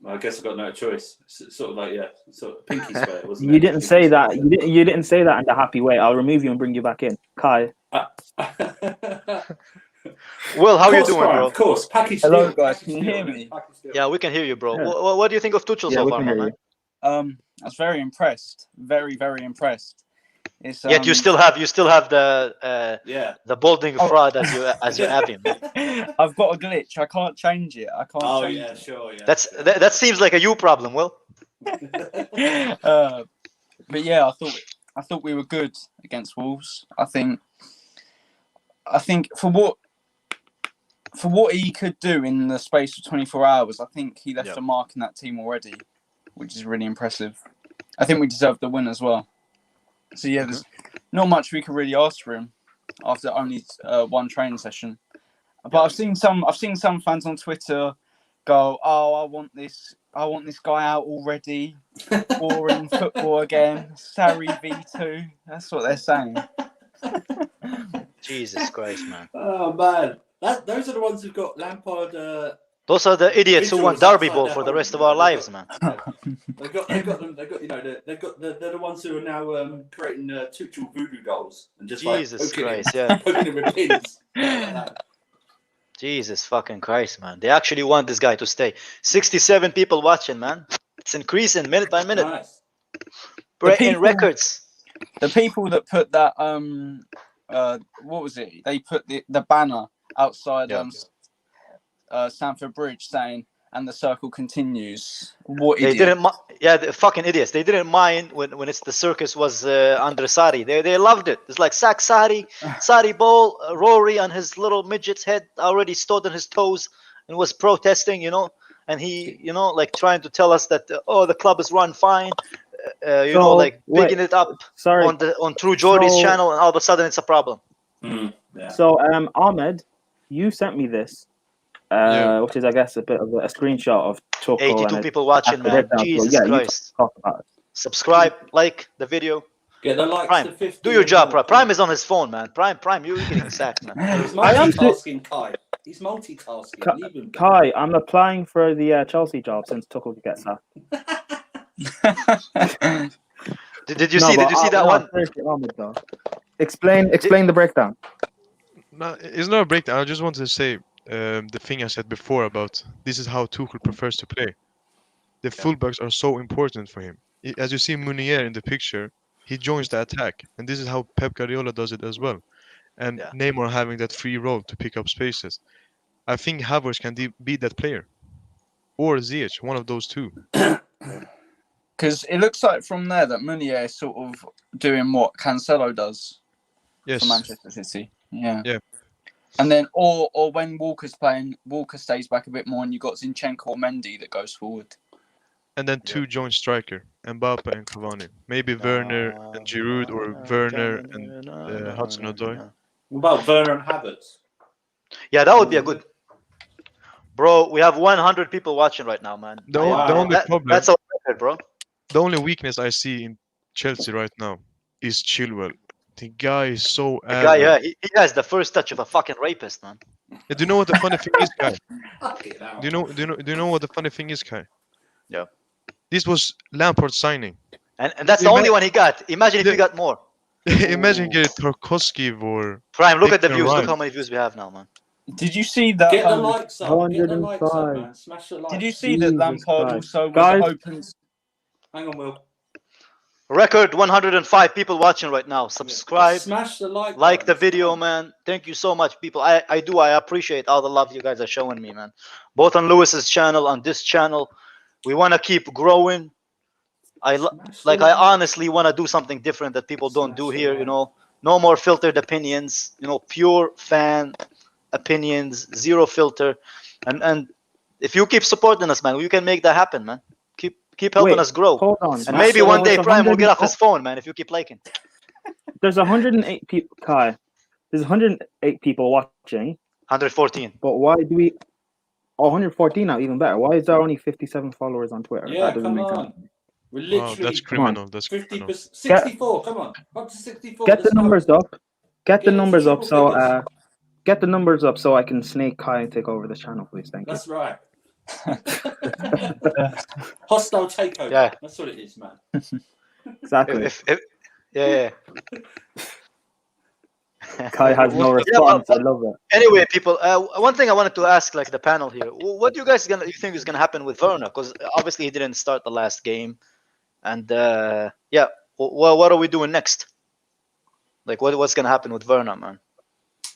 I guess I got no choice. Sort of like sort of pinky swear, wasn't it? You didn't say that. You didn't say that in the happy way. I'll remove you and bring you back in, Kai. Well, how you doing, Brian, bro? Of course, package Hello, deal. guys. Package Can you deal, hear man. me? Package deal. Yeah, we can hear you, bro. Yeah. What do you think of Tuchel so we far, can hear man? you. I was very impressed. Very, very impressed. It's, Yet you still have the Yeah. the balding fraud as you have him. I've got a glitch. I can't change it. I can't Oh change yeah, it. sure. Yeah. That seems like a you problem, Will. But yeah, I thought we were good against Wolves. I think for what he could do in the space of 24 hours, I think he left Yep. a mark in that team already, which is really impressive. I think we deserved the win as well. So yeah, there's not much we can really ask for him after only one training session. But I've seen some fans on Twitter go, "Oh, I want this guy out already. Boring football again. Sarri V2." That's what they're saying. Jesus Christ, man. Oh man, those are the ones who've got Lampard. Those are the idiots who want Visuals Derby outside Ball their for the home, rest of you know, our lives, man. They've got them. They've got they're the ones who are now creating Tuchel voodoo dolls and just Jesus poking Christ, him, yeah. poking him with pins. Like that. Jesus fucking Christ, man. They actually want this guy to stay. 67 people watching, man. It's increasing minute by minute. Nice. Breaking people- records. The people that put that what was it? They put the banner outside Stamford Bridge saying "and the circle continues." What They idiot? didn't. The fucking idiots. They didn't mind when it's the circus was under Sarri. They loved it. It's like sack Sarri ball. Rory on his little midget's head already stood on his toes and was protesting. And he like trying to tell us that the club is run fine. Picking it up Sorry. on True Geordie's So- channel, and all of a sudden it's a problem. Yeah. So, Ahmed, you sent me this, which is, I guess, a bit of a screenshot of Tuchel. 82 and people watching, after man. breakdown. So, Jesus yeah, you Christ. talk about it. Subscribe, like the video. Get the likes Prime, to 50. do your and job, more. Prime is on his phone, man. Prime, you're getting sacked, man. He's I am multitasking, Kai. He's multitasking. Leave him. Kai, I'm applying for the Chelsea job since Tuchel gets sacked. Did you see that one? Seriously, Ahmed, though. Explain the breakdown. No, it's not a breakdown. I just wanted to say the thing I said before about this is how Tuchel prefers to play. The fullbacks are so important for him. As you see Munier in the picture, he joins the attack, and this is how Pep Guardiola does it as well. And Neymar having that free role to pick up spaces. I think Havertz can be that player, or Ziyech, one of those two. Because it looks like from there that Munier is sort of doing what Cancelo does Yes. for Manchester City. Yeah. Yeah. And then, or when Walker's playing, Walker stays back a bit more, and you got Zinchenko or Mendy that goes forward. And then two joint striker, Mbappe and Cavani. Maybe Werner and Giroud, or Werner and Hudson-Odoi. What about Werner and Havertz? Yeah, that would be a good. Bro, we have 100 people watching right now, man. The only problem, That's a record, bro. the only weakness I see in Chelsea right now is Chilwell. The guy is so The guy, average. he has the first touch of a fucking rapist, man. Do you know what the funny thing is, Kai? Fuck it out. Do you know what the funny thing is, Kai? Yeah. This was Lampard signing. And that's the only one he got. Imagine if he got more. Imagine getting Tarkovsky or Prime, look at the Declan views. Look Rice. how many views we have now, man. Did you see that? Get the likes up. Get the likes up, 105. man. Smash the likes. Did you see that Jesus Lampard Christ. also Guys- was open? Hang on, Will. Record 105 people watching right now. Subscribe, Smash the like the button. video, man. Thank you so much, people. I appreciate all the love you guys are showing me, man. Both on Lewis's channel, on this channel. We want to keep growing. I honestly want to do something different that people don't do here, you know. No more filtered opinions, you know, pure fan opinions, zero filter. And if you keep supporting us, man, we can make that happen, man. Keep helping us grow. Hold on. And maybe one day There's Prime will get off 100 his phone, man, if you keep liking. There's 108 people. Kai, there's 108 people watching. 114. But why do we? Oh, 114 now, even better. Why is there only 57 followers on Twitter? Yeah, That doesn't come make sense. on. We're literally wow, that's criminal. That's 50%, criminal. 64. Come on, up to 64. Get the let's go. numbers up. Get the Get numbers up. triple So, figures. get the numbers up so I can snake Kai and take over this channel, please. Thank you. That's right. Hostile takeover. Yeah. That's what it is, man. Exactly. Yeah. Kai has no response. I love it. Anyway, people, one thing I wanted to ask, like the panel here, what do you guys you think is gonna happen with Werner? Because obviously he didn't start the last game, and what are we doing next? Like, what's gonna happen with Werner, man?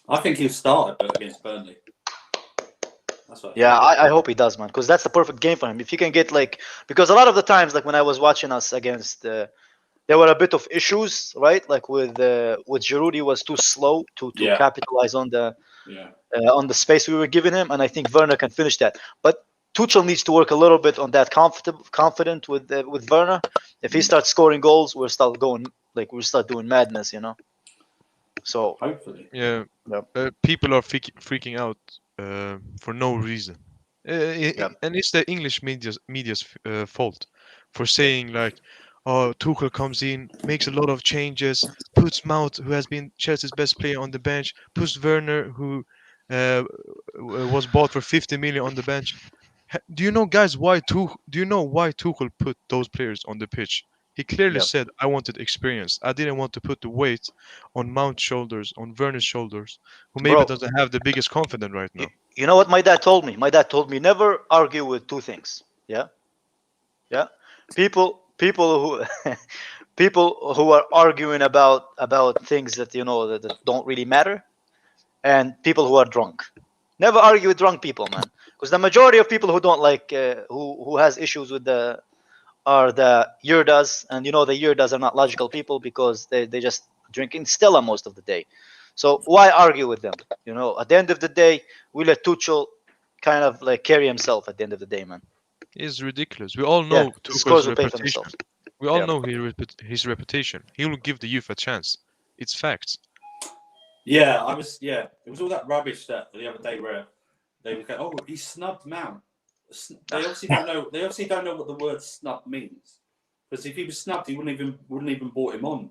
I think he'll start against Burnley. That's what. Yeah, I hope he does, man, because that's the perfect game for him. If he can get because a lot of the times, like when I was watching us against, there were a bit of issues, right? Like with Giroud, he was too slow to capitalize on the space we were giving him, and I think Werner can finish that. But Tuchel needs to work a little bit on that confident with Werner. If he starts scoring goals, we'll start doing madness, you know. So Hopefully. Yeah. People are freaking out for no reason. And it's the English media's fault for saying like, oh, Tuchel comes in, makes a lot of changes, puts Mount, who has been Chelsea's best player, on the bench, puts Werner, who was bought for 50 million, on the bench. Do you know, guys, why Tuchel put those players on the pitch? He clearly said, I wanted experience. I didn't want to put the weight on Mount's shoulders, on Werner's shoulders, who maybe doesn't have the biggest confidence right now. You know what my dad told me? My dad told me never argue with two things. Yeah. People who are arguing about things that that don't really matter, and people who are drunk. Never argue with drunk people, man. Because the majority of people who don't like who has issues with the Yurdas, and the Yurdas are not logical people because they just drinking Stella most of the day. So why argue with them? At the end of the day, we let Tuchel kind of carry himself at the end of the day, man. It's ridiculous. We all know scores Tuchel's will pay for reputation. themselves. We all know his reputation. He will give the youth a chance. It's facts. Yeah, it was all that rubbish that the other day where they were going, oh, he snubbed Mount. They obviously don't know. They obviously don't know what the word snub means. Because if he was snubbed, he wouldn't even brought him on.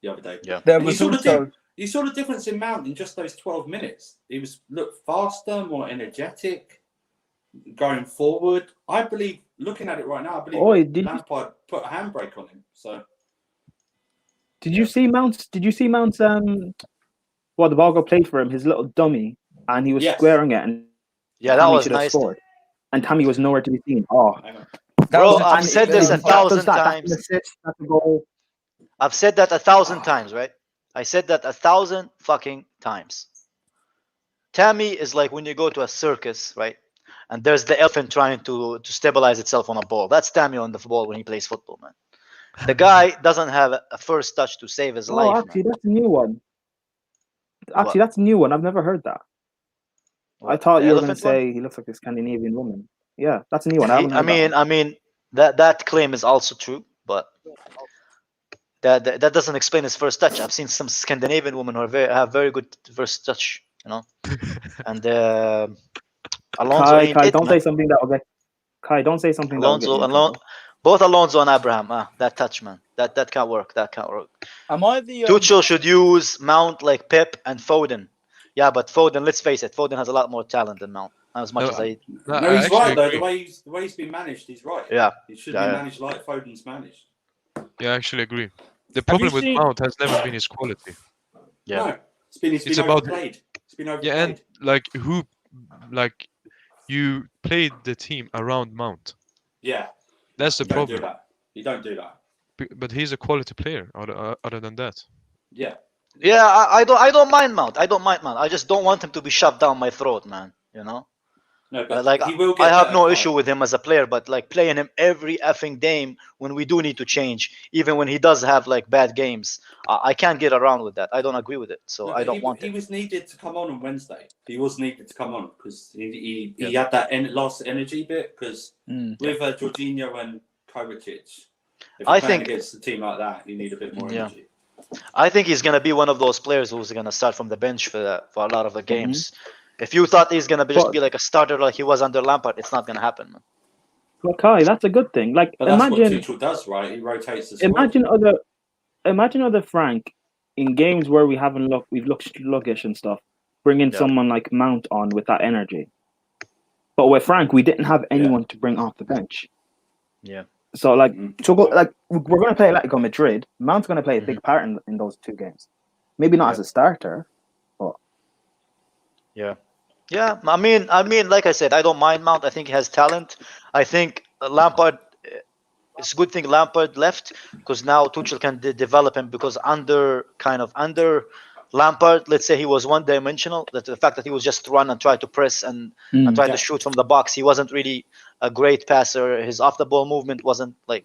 the other day. Yeah. There And was also you saw the difference in Mount in just those 12 minutes. He looked faster, more energetic, going forward. I believe, looking at it right now, I believe Lampard put a handbrake on him. So, Did you see Mount's? Did you see Mount's? Well, the ball got played for him, his little dummy, and he was Yes. squaring it, and Yeah, that Tammy was should have nice. scored, and Tammy was nowhere to be seen. Oh, hang on. Bro, was I've an said this even- 1,000 that's times. an assist, that's a goal. I've said that 1,000 times, right? I said that 1,000 fucking times. Tammy is like when you go to a circus, right? And there's the elephant trying to stabilize itself on a ball. That's Tammy on the ball when he plays football, man. The guy doesn't have a first touch to save his Oh, life. actually, Man. that's a new one. Actually, that's a new one. I've never heard that. I What, thought the you were going to elephant one? say he looks like a Scandinavian woman. Yeah, that's a new one. I haven't heard that. I mean, that claim is also true, but that doesn't explain his first touch. I've seen some Scandinavian women who have very good first touch, you know. And Alonso ain't Kai, it, don't man. say something that will get. Kai, don't say something that will get you in trouble. Both Alonso and Abraham. That touch, man. That can't work. That can't work. Am I the Tuchel should use Mount like Pep and Foden. Yeah, but Foden, let's face it, Foden has a lot more talent than Mount. As much No, as I. No, I he's actually right though. agree. The way he's been managed, he's right. Yeah. He should Yeah, be yeah. managed like Foden's managed. Yeah, I actually agree. The problem with seen- Mount has never been his quality. Yeah. No, it's It's been about- overplayed. It's been overplayed. Yeah, and you played the team around Mount. Yeah, That's the you don't do problem. that. You don't do that. But he's a quality player. Other than that, Yeah. Yeah, I don't mind Mount. I don't mind Mount. I just don't want him to be shoved down my throat, man. You know. No, but Like he will get I have better, no Kai. issue with him as a player, but like playing him every effing game when we do need to change, even when he does have like bad games, I can't get around with that. I don't agree with it, so No, I but don't want he it. was needed to come on Wednesday. He was needed to come on because he had that lost energy bit. Because with Jorginho and Kovacic, if I you're playing think- against a team like that, you need a bit more Yeah. energy. I think he's gonna be one of those players who's gonna start from the bench for a lot of the games. If you thought he's gonna just be like a starter like he was under Lampard, it's not gonna happen, man. Well, Kai, that's a good thing. Like, But that's imagine, what Tuchel does, right? He rotates the squad. imagine other Frank in games where we've looked sluggish and stuff, bringing Yeah. someone like Mount on with that energy. But with Frank, we didn't have anyone to bring off the bench. Yeah. So like, Mhm. we're going to play Atletico Madrid. Mount's going to play a big part in those two games. Maybe not as a starter. Yeah, I mean, like I said, I don't mind Mount. I think he has talent. I think Lampard. It's a good thing Lampard left because now Tuchel can develop him because under Lampard, let's say he was one-dimensional. That the fact that he was just run and try to press and try to shoot from the box. He wasn't really a great passer. His off-the-ball movement wasn't like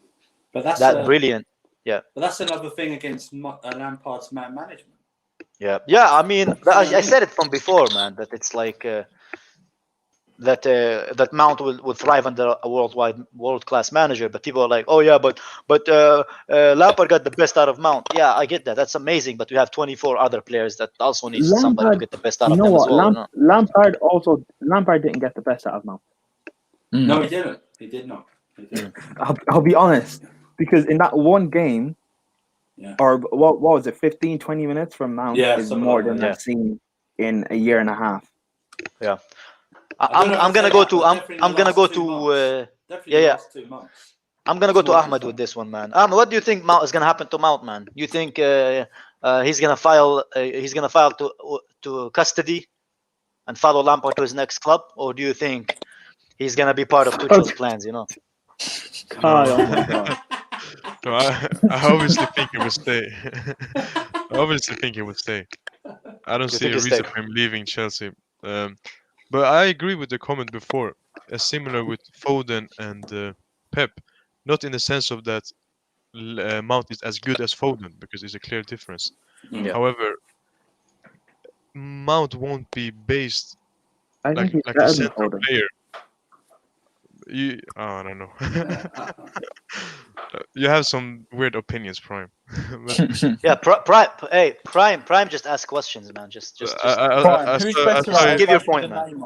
But that's that brilliant. But that's another thing against Lampard's man management. Yeah. I mean, I said it from before, man. That it's like that Mount will thrive under a world-class manager. But people are like, oh yeah, but Lampard got the best out of Mount. Yeah, I get that. That's amazing. But we have 24 other players that also need somebody to get the best out of them as well. Lampard didn't get the best out of Mount. No, he didn't. He did not. I'll be honest, because in that one game, or what was it, 15, 20 minutes from Mount is more than I've seen in a year and a half. Yeah. I'm gonna go to I'm gonna go to last 2 months. I'm gonna go to Ahmed with this one, man. Ahmed, what do you think Mount is gonna happen to Mount, man? You think he's gonna file to custody and follow Lampard to his next club, or do you think he's gonna be part of Tuchel's plans? You know. Oh my God. no, I obviously think he will stay. I obviously think he will stay. I don't You see think a he'll reason stay? for him leaving Chelsea. But I agree with the comment before. Similar with Foden and Pep, not in the sense of that Mount is as good as Foden because there's a clear difference. Yeah. However, Mount won't be based I think he's like better a than central Foden. player. I don't know. You have some weird opinions, Prime. But Yeah, Prime just ask questions, man. Just I Who's saw- better I at Give your Rashford point, than man.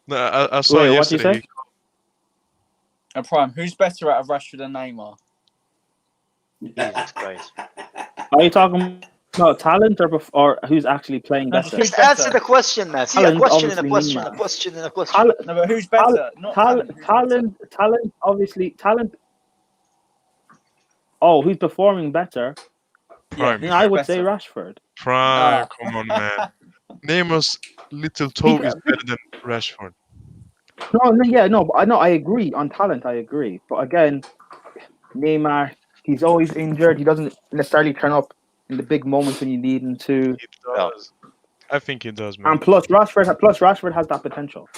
Neymar? I saw Wait, what'd you yesterday. say? Prime, who's better at Rashford than Neymar? Jesus Christ. Are you talking about talent or who's actually playing No, better? who's Just answer better? the question, man. See, a Talent, question and a obviously, question, a Neymar. question and a question. Talent, No, but who's better? Not talent. Who's better? obviously, talent. Oh, who's performing better? Prime. who's I would say better? Rashford. Prime. Come on, man. Neymar's little toe is better than Rashford. I agree on talent. I agree, but again, Neymar, he's always injured. He doesn't necessarily turn up in the big moments when you need him to. He does. I think he does, man. And plus, Rashford has that potential.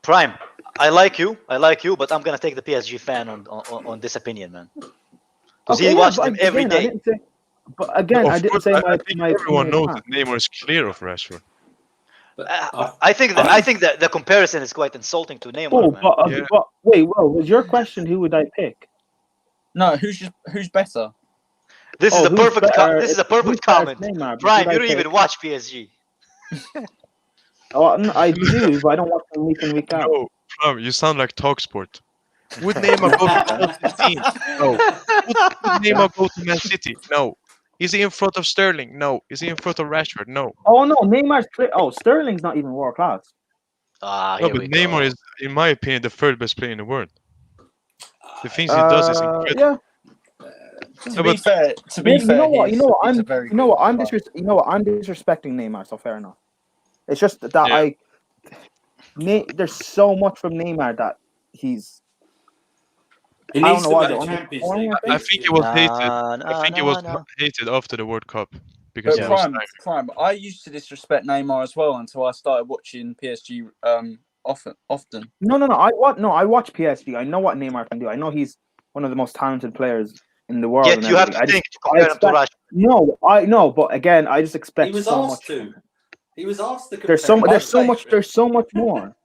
Prime, I like you, but I'm gonna take the PSG fan on this opinion, man. Because he watched them every day. But again, I didn't say I think my everyone opinion. knows that Neymar is clear of Rashford. I think that the comparison is quite insulting to Neymar, Oh, man. but wait, was your question who would I pick? No, who's better? This is a perfect. This is a who's perfect better comment. Neymar, but Prime, who you would I don't even pick? watch PSG. Oh, I do, but I don't watch them week in week out. No, Prime, you sound like Talksport. Would Neymar go to Chelsea team? No. Would Neymar go to Man City? No. Is he in front of Sterling? No. Is he in front of Rashford? No. Oh no, Neymar's clear. Oh, Sterling's not even world class. Ah, No, here but we Neymar go. is, in my opinion, the third best player in the world. The things he does is incredible. Yeah. To be fair, You know what? he's a very You know what? I'm good disrespecting Neymar. So fair enough. It's just that Yeah. there's so much from Neymar that he's. He I don't needs know to what win the the only Champions only League. one I think he was hated. I think he was No. hated after the World Cup because But he was Prime, I used to disrespect Neymar as well until I started watching PSG often. No. I watch PSG. I know what Neymar can do. I know he's one of the most talented players in the world. Yet and you have everything. to think to compare him to Rashford. No, I know, but again, I just expect He was so asked much. to. He was asked to. There's so much more.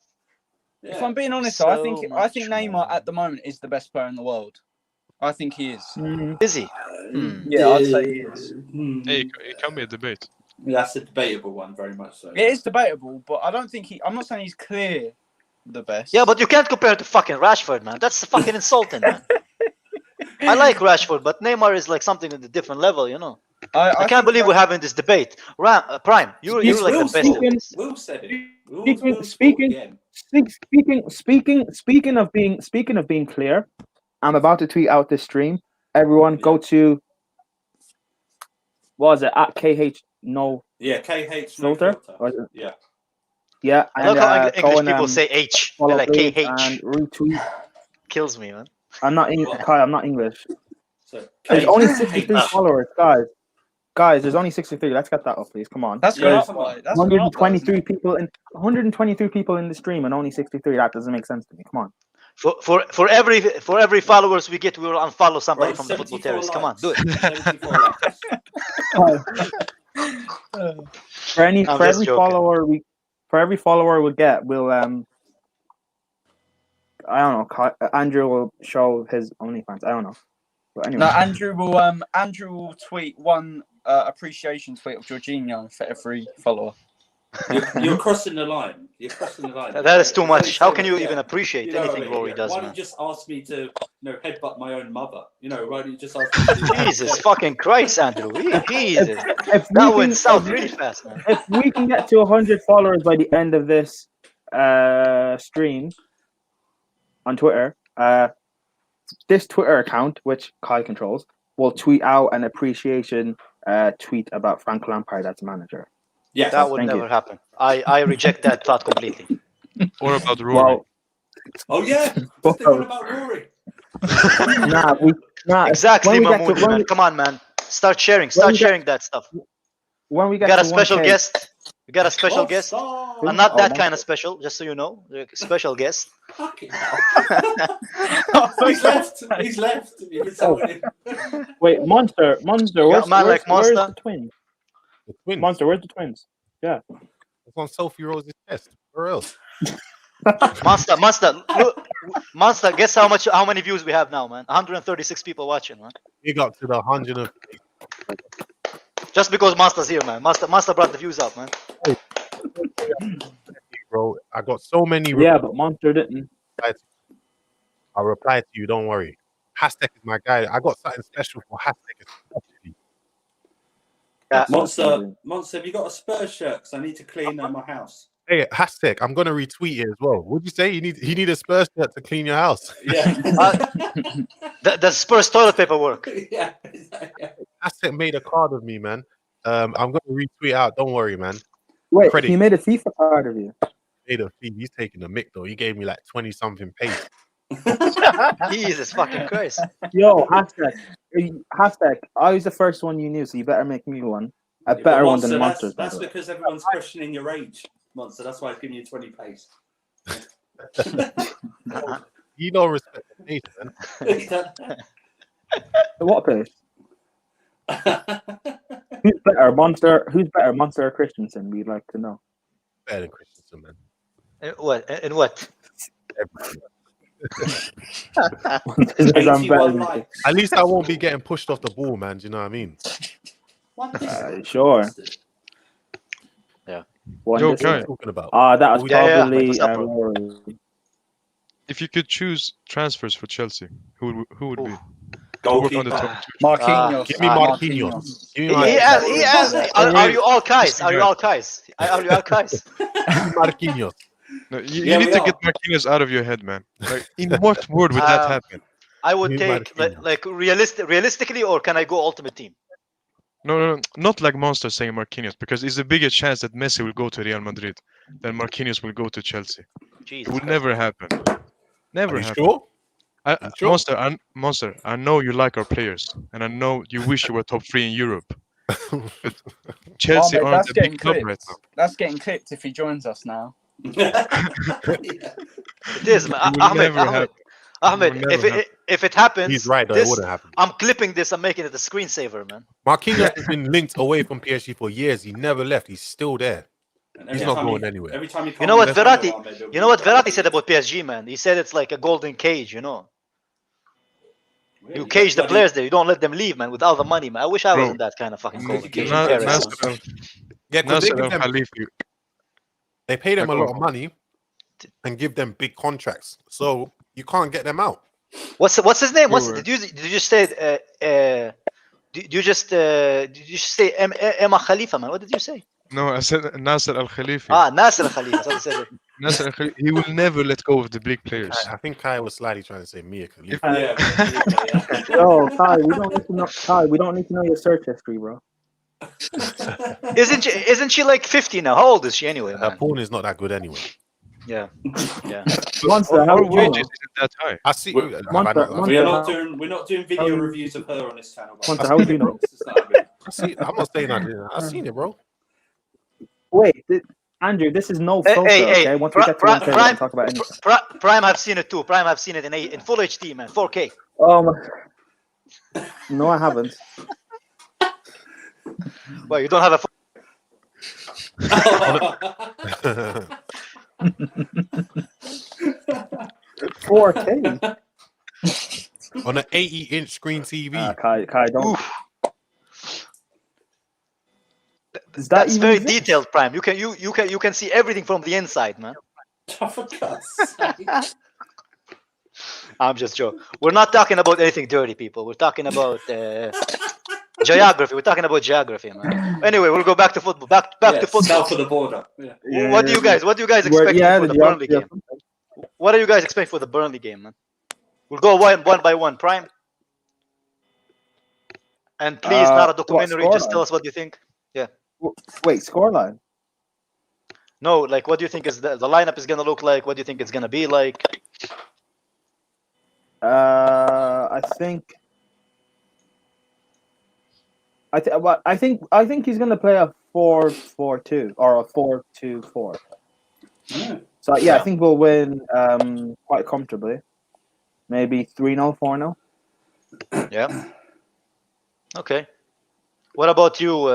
If I'm being honest, So I think Neymar more. at the moment is the best player in the world. I think he is. Is he? Yeah, I'd say he is. Hey, it can be a debate. That's a debatable one, very much so. It is debatable, but I don't think I'm not saying he's clear the best. Yeah, but you can't compare it to fucking Rashford, man. That's fucking insulting, man. I like Rashford, but Neymar is like something at a different level, you know. I can't believe we're having this debate. Prime, you're like the best at this. Will said it. Speaking of being clear, I'm about to tweet out this stream. Everyone, go to what was it at KH no KH filter? Yeah. Yeah, I like how go English and, people say H. They follow like page KH. and retweet. Kills me, man. I'm not English, Kai. I'm not English. So There's KH only 63 Ah. followers, guys. Guys, there's only 63. Let's get that up, please. Come on. That's Yeah, gone up. come on. That's gone up, though, 123 people in 123 people in the stream and only 63. That doesn't make sense to me. Come on. For every followers we get, we will unfollow somebody Right, from the football 74 terrace. Come on, do it. 74 likes. For I'm every just joking. follower we get, we'll I don't know. Andrew will show his OnlyFans. I don't know. But anyway. No, Andrew will tweet one appreciation tweet of Jorginho for every follower. You're crossing the line. You're crossing the line. That is too There's much. only How so can much, you even appreciate You know what I anything mean? Rory does, Why man? don't you just ask me to, headbutt my own mother? Why don't you just ask me to do that? Jesus fucking Christ, Andrew. Jesus. If That we went can- south really fast, man. if we can get to 100 followers by the end of this stream on Twitter, this Twitter account, which Kai controls, will tweet out an appreciation tweet about Frank Lampard as manager. Yes. That would Thank never you. happen. I reject that thought completely. Or about Rory. Well, Oh yeah. Just the one about Rory. Exactly, when we get to- Mahmoudi, when man. we- Come on, man. Start sharing. when Start we get- sharing that stuff. when we We get got to a special 1K, guest. We got a special guest. Offside. And not that Oh, kind of special, just so you know. The special guest. Fucking hell. He's left. He's left. He was someone in. Wait, Monster, got a man like where's Monster. the twins? The twins. Monster, where's the twins? It's on Sophie Rose's chest. Where else? Monster, guess how many views we have now, man? 136 people watching, man. Big up to the 100 of Just because Monster's here, man. Monster brought the views up, man. bro. I got so many. Yeah, but Monster didn't. I'll reply to you. Don't worry. Hashtag is my guy. I got something special for Hashtag, especially. Monster, have you got a Spurs shirt? Because I need to clean my house. Hey, hashtag, I'm gonna retweet it as well. What'd you say? You need a Spurs shirt to clean your house. Yeah. The Spurs toilet paper work. Yeah. Hashtag made a card of me, man. I'm gonna retweet out. Don't worry, man. Wait, Credit. he made a FIFA card of you. Made a fee. He's taking the mic though. He gave me like 20 something pace. Jesus fucking Christ. Yo, hashtag. I was the first one you knew, so you better make me one. A better one than the Monster, Monsters. That's because everyone's questioning your age, Monster. That's why I've given you 20 pace. You don't respect the pace, man. What pace? Who's better, Monster? Who's better, Monster or Christensen? We'd like to know. Better than Christensen, man. In what? At least I won't be getting pushed off the ball, man. Do you know what I mean? Sure. Yeah. Yo, What are Kai, you talking about? That was Yeah, probably. what's up, bro? if you could choose transfers for Chelsea, who would be? Goalkeeper. Work on the top two. Marquinhos. Give me Marquinhos. Give me He asked, are you all Kais? Are you all Kais? Marquinhos. No, you Yeah, need we to are. get Marquinhos out of your head, man. Like, in what world would that happen? I would You take Marquinhos. like realistically, or can I go ultimate team? No, not like Monster saying Marquinhos, because it's a bigger chance that Messi will go to Real Madrid than Marquinhos will go to Chelsea. It Jesus will Christ. never happen. Never Are you happen. sure? Sure. Monster, I know you like our players, and I know you wish you were top 3 in Europe. Chelsea Ahmed, aren't that's a getting big club clipped. right now. That's getting clipped if he joins us now. It is, man. It will never happen. Ahmed, It will never happen. if it happens, He's right, though. It this, wouldn't happen. I'm clipping this. I'm making it a screensaver, man. Marquinhos has been linked away from PSG for years. He never left. He's still there. He's not going anywhere. Every time You know what Verratti said about PSG, man? He said it's like a golden cage, you know. You cage the players there. You don't let them leave, man, with all the money, man. I wish I was Bro. in that kind of fucking Na- golden cage. Na- in Paris. Yeah, because Nasser Al Khalifi. they pay them a Like, lot of money and give them big contracts. So you can't get them out. What's his name? Sure. Did you just say did you just say Emma Khalifa, man? What did you say? No, I said Nasser Al Khalifi. Nasser Khalifa. That's what I said. Nasser Al Khalifi. He will never let go of the big players. I think Kai was slightly trying to say Mia Khalifa. Yo, Kai, we don't need to know. Kai, we don't need to know your search history, bro. Isn't she like 50 now? How old is she anyway, Her man? porn is not that good anyway. Yeah. Yeah. Monster, how Our would you wages know? isn't that high. I see. We're- have I Monster, not- Monster. We're not doing video reviews of her on this channel. guys. Monster, how would you know? This is not happening. I'm not saying I didn't. I've seen it, bro. Wait, Andrew, this is no Hey, filter, hey, hey, okay? Once we get to one, we Prime- can talk about anything. Prime have seen it too. Prime have seen it in full HD, man. 4K. Oh my. No, I haven't. Well, you don't have a 4K. On an 80-inch screen TV. Kai, don't. Oof. Is that That's even very exist? detailed, Prime. You can see everything from the inside, man. For God's sake. I'm just joking. We're not talking about anything dirty, people. We're talking about geography. We're talking about geography, man. Anyway, we'll go back to football. Back to football. South of the border. Yeah. What do you guys expect for the Burnley game? What are you guys expecting for the Burnley game, man? We'll go one by one. Prime. And please, not a documentary. Just tell us what you think. Wait, scoreline. No, like, what do you think is the lineup is gonna look like? What do you think it's gonna be like? I think he's gonna play a 4-4-2 or a 4-2-4. Yeah. So yeah, I think we'll win quite comfortably. Maybe 3-0, 4-0. Yeah. Okay. What about you,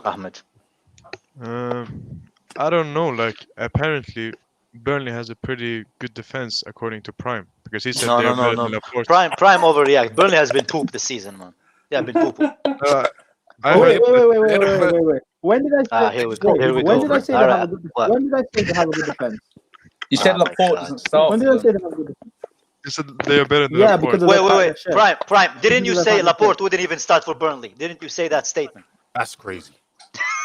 Ahmed? I don't know. Like, apparently, Burnley has a pretty good defense according to Prime, because he said they're better than Laporte. Prime overreact. Burnley has been pooped this season, man. They have been pooped. Wait. When did I say? Here we go. When did I say they Alright, have a good? what? When did I say they have a good defense? You said Oh my Laporte God. doesn't start. When for did I them. say they have a good defense? You said they are better than Yeah, Laporte. because of Wait, the partnership. Prime. Didn't you Because of the say partnership. Laporte wouldn't even start for Burnley? Didn't you say that statement? That's crazy.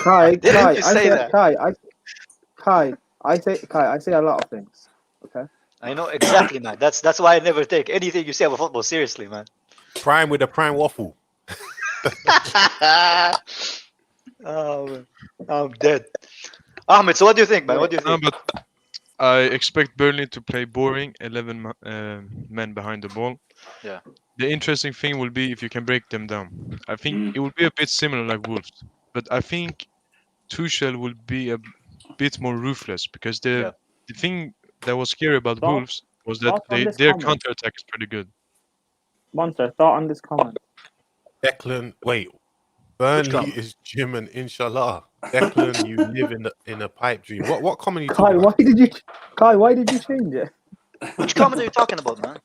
Kai, Didn't you say that? I say a lot of things. Okay. I know exactly, man. That's why I never take anything you say about football seriously, man. Prime with the prime waffle. Oh, man. I'm dead. Ahmed, so what do you think, man? What do you No, think? but I expect Burnley to play boring 11 men behind the ball. Yeah. The interesting thing will be if you can break them down. I think it will be a bit similar like Wolves, but I think Tuchel will be a bit more ruthless because the thing that was scary about Thought- Wolves was that thoughts on this their comment? counter attack is pretty good. Monster, thought on this comment. Declan, wait. Burnley comment? is Jim and inshallah. Declan, you live in a pipe dream. What comment are you Kai, talking about? why did you change it? Which comment are you talking about, man?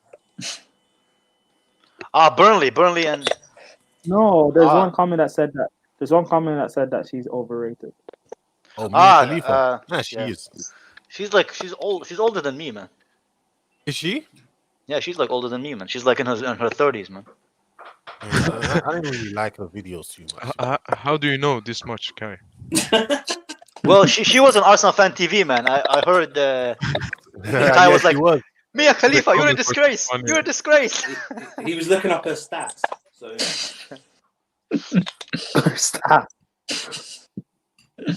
Burnley, and No, there's one comment that said that. There's one comment that said that she's overrated. Oh, Mia Khalifa. yeah. She is. She's old. She's older than me, man. Is she? Yeah, she's like older than me, man. She's like in her 30s, man. Yeah, I didn't really like her videos too much. How do you know this much, Kai? Well, she was on Arsenal Fan TV, man. I heard Kai was like, Mia Khalifa, you're a disgrace. You're a disgrace. He was looking up her stats. So Stop.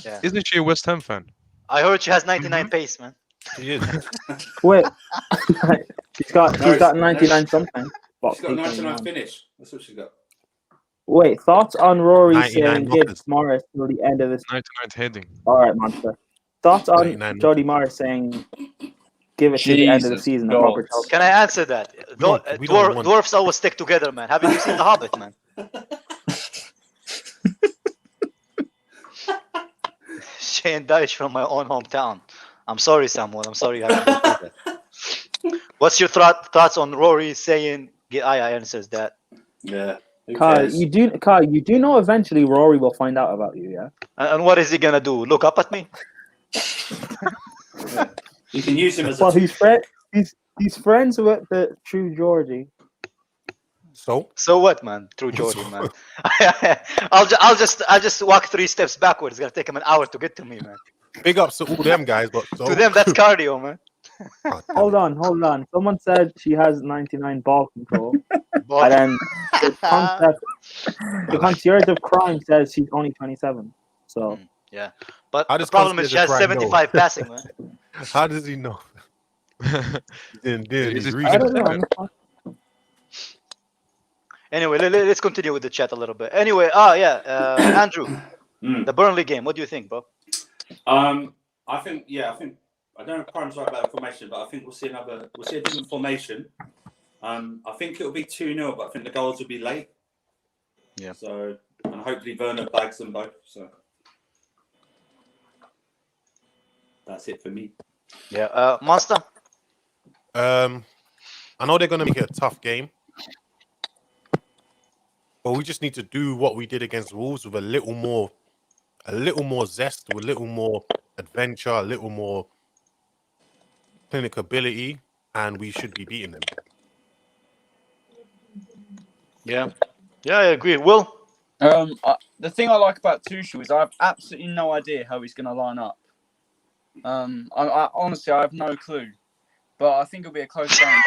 Yeah. Isn't she a West Ham fan? I heard she has 99 pace, man. She is. Wait. she's got 99 something. What, she's got 99 89? finish. That's what she's got. Wait, thoughts on Rory 99 saying give knockers. Morris till the end of this? 99th heading. All right, Monster. Thoughts on 99 Jody Morris saying give it to the end of the Jesus season? God. And Robert Howe? Can I answer that? We don't want- Dwarfs always stick together, man. Haven't you seen The Hobbit, man? Shane Dyche from my own hometown. I'm sorry, Samuel. I'm sorry. I have to do that. What's your thoughts on Rory saying? I answers that. Yeah. Who Kai, cares? you do know eventually Rory will find out about you, yeah? And what is he gonna do? Look up at me? Yeah. You can use him as a. Well, he's friends with the true Georgie. So what, man? True Jordan, man. I'll just walk 3 steps backwards. It's gonna take him an hour to get to me, man. big ups to all them guys, but so To them, that's cardio, man. Hold on. Someone said she has 99 ball control. Ball- And then the concierge of crime says she's only 27. So Yeah, but How the does problem is she has concierge of crime 75 passing, man. How does he know? Didn't Is his it- I research. don't know. Anyway, let's continue with the chat a little bit. Anyway, Andrew, the Burnley game. What do you think, bro? I think I don't know if Prime's right about the formation, but I think we'll see a different formation. I think it'll be 2-0, but I think the goals will be late. Yeah. So and hopefully Werner bags them both. So that's it for me. Yeah, Monster. I know they're gonna make it a tough game, but we just need to do what we did against Wolves with a little more zest, with a little more adventure, a little more clinic ability, and we should be beating them. Yeah, I agree. Will. The thing I like about Tuchel is I have absolutely no idea how he's going to line up. I honestly I have no clue, but I think it'll be a close game.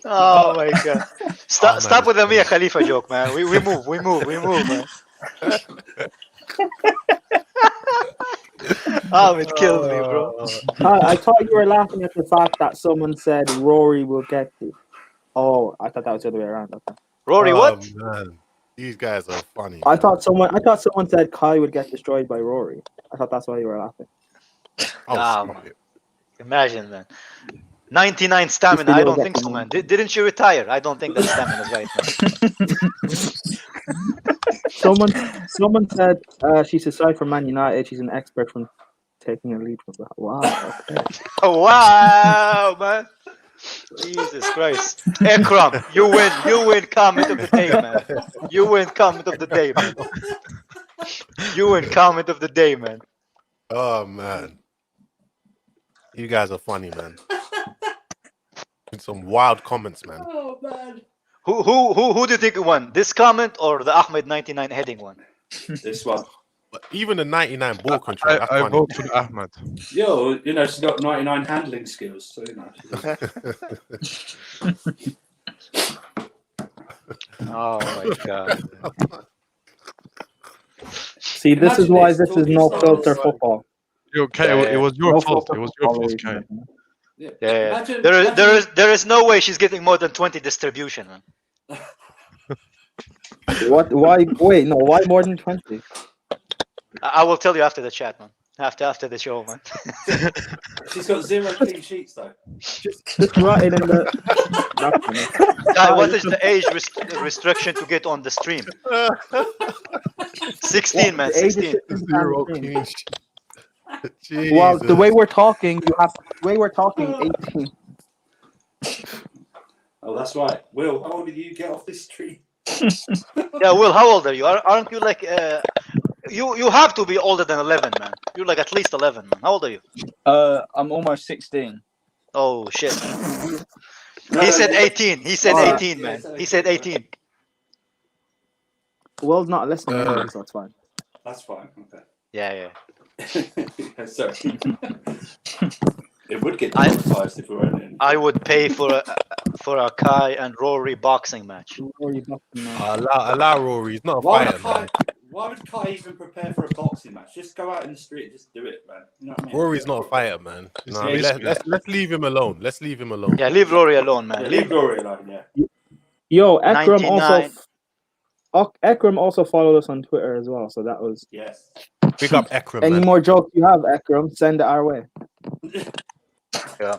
Oh my god! Stop with the Mia Khalifa joke, man. We move, man. It killed me, bro. I thought you were laughing at the fact that someone said Rory will get you. Oh, I thought that was the other way around. Okay. Rory, what? Man. These guys are funny. I thought someone said Kai would get destroyed by Rory. I thought that's why you were laughing. Stop it. Imagine, man. 99 stamina. I don't think so, man. Didn't you retire? I don't think that stamina is right, man. Someone said she's aside from Man United. She's an expert from taking a lead from that. Wow. Okay. Wow, man. Jesus Christ. Ekram, you win comment of the day, man. You win comment of the day, man. You win comment of the day, man. Oh man. You guys are funny, man. Some wild comments, man. Oh man. Who do you think won? This comment or the Ahmed 99 heading one? This one. But even the 99 ball control, that's I funny. vote for the Ahmed. Yo, you know, she's got 99 handling skills, so you know. Oh my god. See, this is Imagine why this, this is talking no about filter this, football. Yo, Kai, Yeah, it was your No fault. filter It was your football, fault, Kai. Yeah. Yeah. Imagine, There is no way she's getting more than 20 distribution, man. What? Why? Wait, no. Why more than 20? I will tell you after the chat, man. After the show, man. She's got 0 clean sheets though. Just write it in the. That's funny. Guy, what is the age restriction to get on the stream? 16, man. The age is 16. 16 Zero times clean sheet. Well, the Jesus. way we're talking, the way we're talking, 18. Oh, that's right. Will, how old are you? Get off this street. Yeah, Will, how old are you? Aren't you like you have to be older than 11, man. You're like at least 11, man. How old are you? I'm almost 16. Oh shit. He said 18. He said Alright. 18, man. He said 18. Will's not listening, anyway, so it's fine. That's fine. Okay. Yeah. Yeah, sorry. It would get demonetized if we weren't in. I would pay for a Kai and Rory boxing match. Allow Rory. He's not a Why fighter, man. would Kai even prepare for a boxing match? Just go out in the street and just do it, man. You know what I mean? Rory's not a fighter, man. You know what I mean? Yeah, Let's leave him alone. Let's leave him alone. Yeah, leave Rory alone, man. Yeah, Leave. leave Rory alone, yeah. Yo, Ekram 99. Ekram also followed us on Twitter as well, so that was. Yes. Pick up Ekram, Any man. more jokes you have, Ekram, send it our way. Yeah.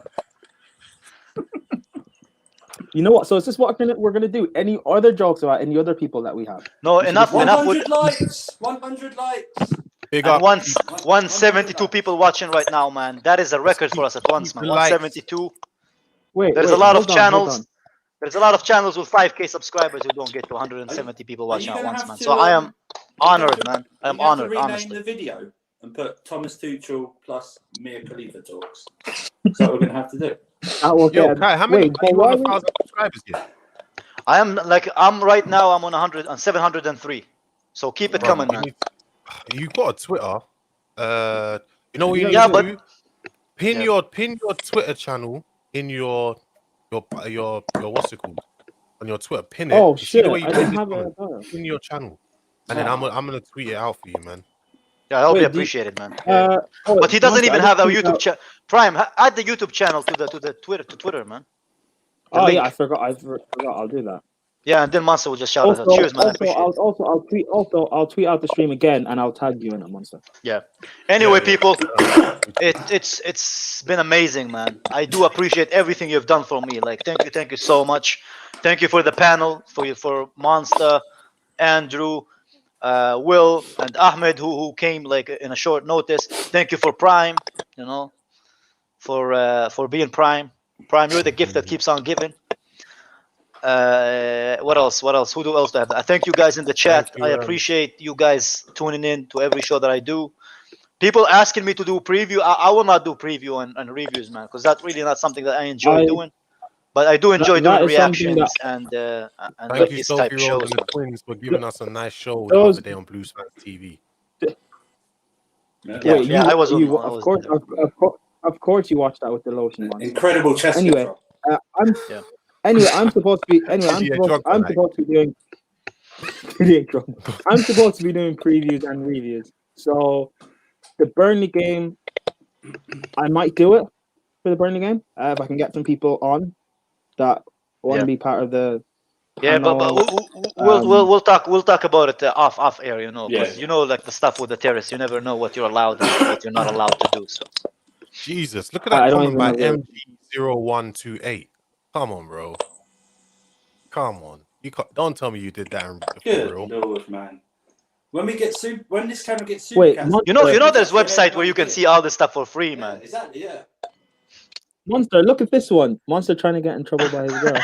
You know what? So is this what we're gonna do? Any other jokes about any other people that we have? No, enough 100 with likes. 100 likes. Big and up. 172 people watching right now, man. That is a record for us at once, man. the likes. 172. Wait, There's wait, a lot of hold on, channels. hold on. There's a lot of channels with 5K subscribers who don't get to 170 people are you watching at gonna once, have man. to, So I am honored, to- man. I am You have to honored, rename honestly. the video and put Thomas Tuchel plus Mia Khalifa talks. That's what we're going to have to do. That will Yo, get. Kai, how many? Wait, Are you but why on would- 1,000 subscribers yet? I'm right now. I'm on 100 on 703. So keep it Bro, coming, you man. need- You got a Twitter. You know what you Yeah, need but- to do? Pin your Twitter channel in your what's it called? On your Twitter, pin it. Oh You see shit! the way you I pin didn't this have comment? it. Pin your channel, and then I'm gonna tweet it out for you, man. Yeah, that'll be Wait, appreciated, man. But But he doesn't even have a YouTube channel. Prime, add the YouTube channel to the Twitter, man. The Oh link. yeah, I forgot. I'll do that. Yeah, and then Monster will just shout us out. Also, Cheers, man. I appreciate it. I'll tweet out the stream again, and I'll tag you in it, Monster. Anyway, Yeah. people, it's been amazing, man. I do appreciate everything you've done for me. Like, thank you so much. Thank you for the panel, for Monster, Andrew, Will, and Ahmed, who came like in a short notice. Thank you for Prime, you know, for being Prime. Prime, you're the gift that keeps on giving. What else? Who do else do I have? I thank you guys in the chat. Thank you, I appreciate you guys tuning in to every show that I do. People asking me to do preview. I will not do preview and reviews, man, because that's really not something that I enjoy doing. But I do enjoy that doing is something reactions Thank like you, these Sophie type Rose shows. and the Twins, for giving us a nice show the Those- other day on Blues Fans TV. Yeah, Wait, I was on. Of course, you watched that with the lotion one. Incredible chest Anyway, control. I'm supposed to be. I'm supposed to be doing. I'm supposed to be doing previews and reviews. So, the Burnley game, I might do it for the Burnley game if I can get some people on that want to be part of the. Yeah, but panel. we'll talk about it off air, you know, because Yeah. you know, like the stuff with the Terrace, you never know what you're allowed and what you're not allowed to do. So Jesus, look at I that don't comment by even know MG0128. Come on, bro. Come on. You can't, don't tell me you did that for Good real. Lord, man. When this camera gets super Wait, you know, there's website where you can see all this stuff for free, Yeah, man. exactly, yeah. Monster, look at this one. Monster trying to get in trouble by his girl.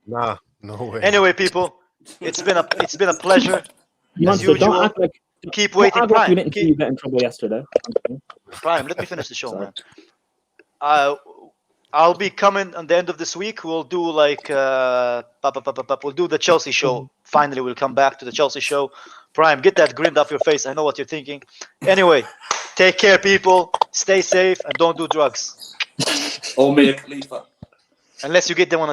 Nah, no way. Anyway, people, it's been a pleasure. As Monster, usual, don't act like keep don't waiting, act like you Prime. didn't see you get in trouble yesterday. Prime, let me finish the show, Sorry. man. I'll be coming on the end of this week. We'll do like we'll do the Chelsea show. Finally, we'll come back to the Chelsea show. Prime, get that grin off your face. I know what you're thinking. Anyway, take care, people. Stay safe and don't do drugs Or Mia Khalifa. unless you get them on a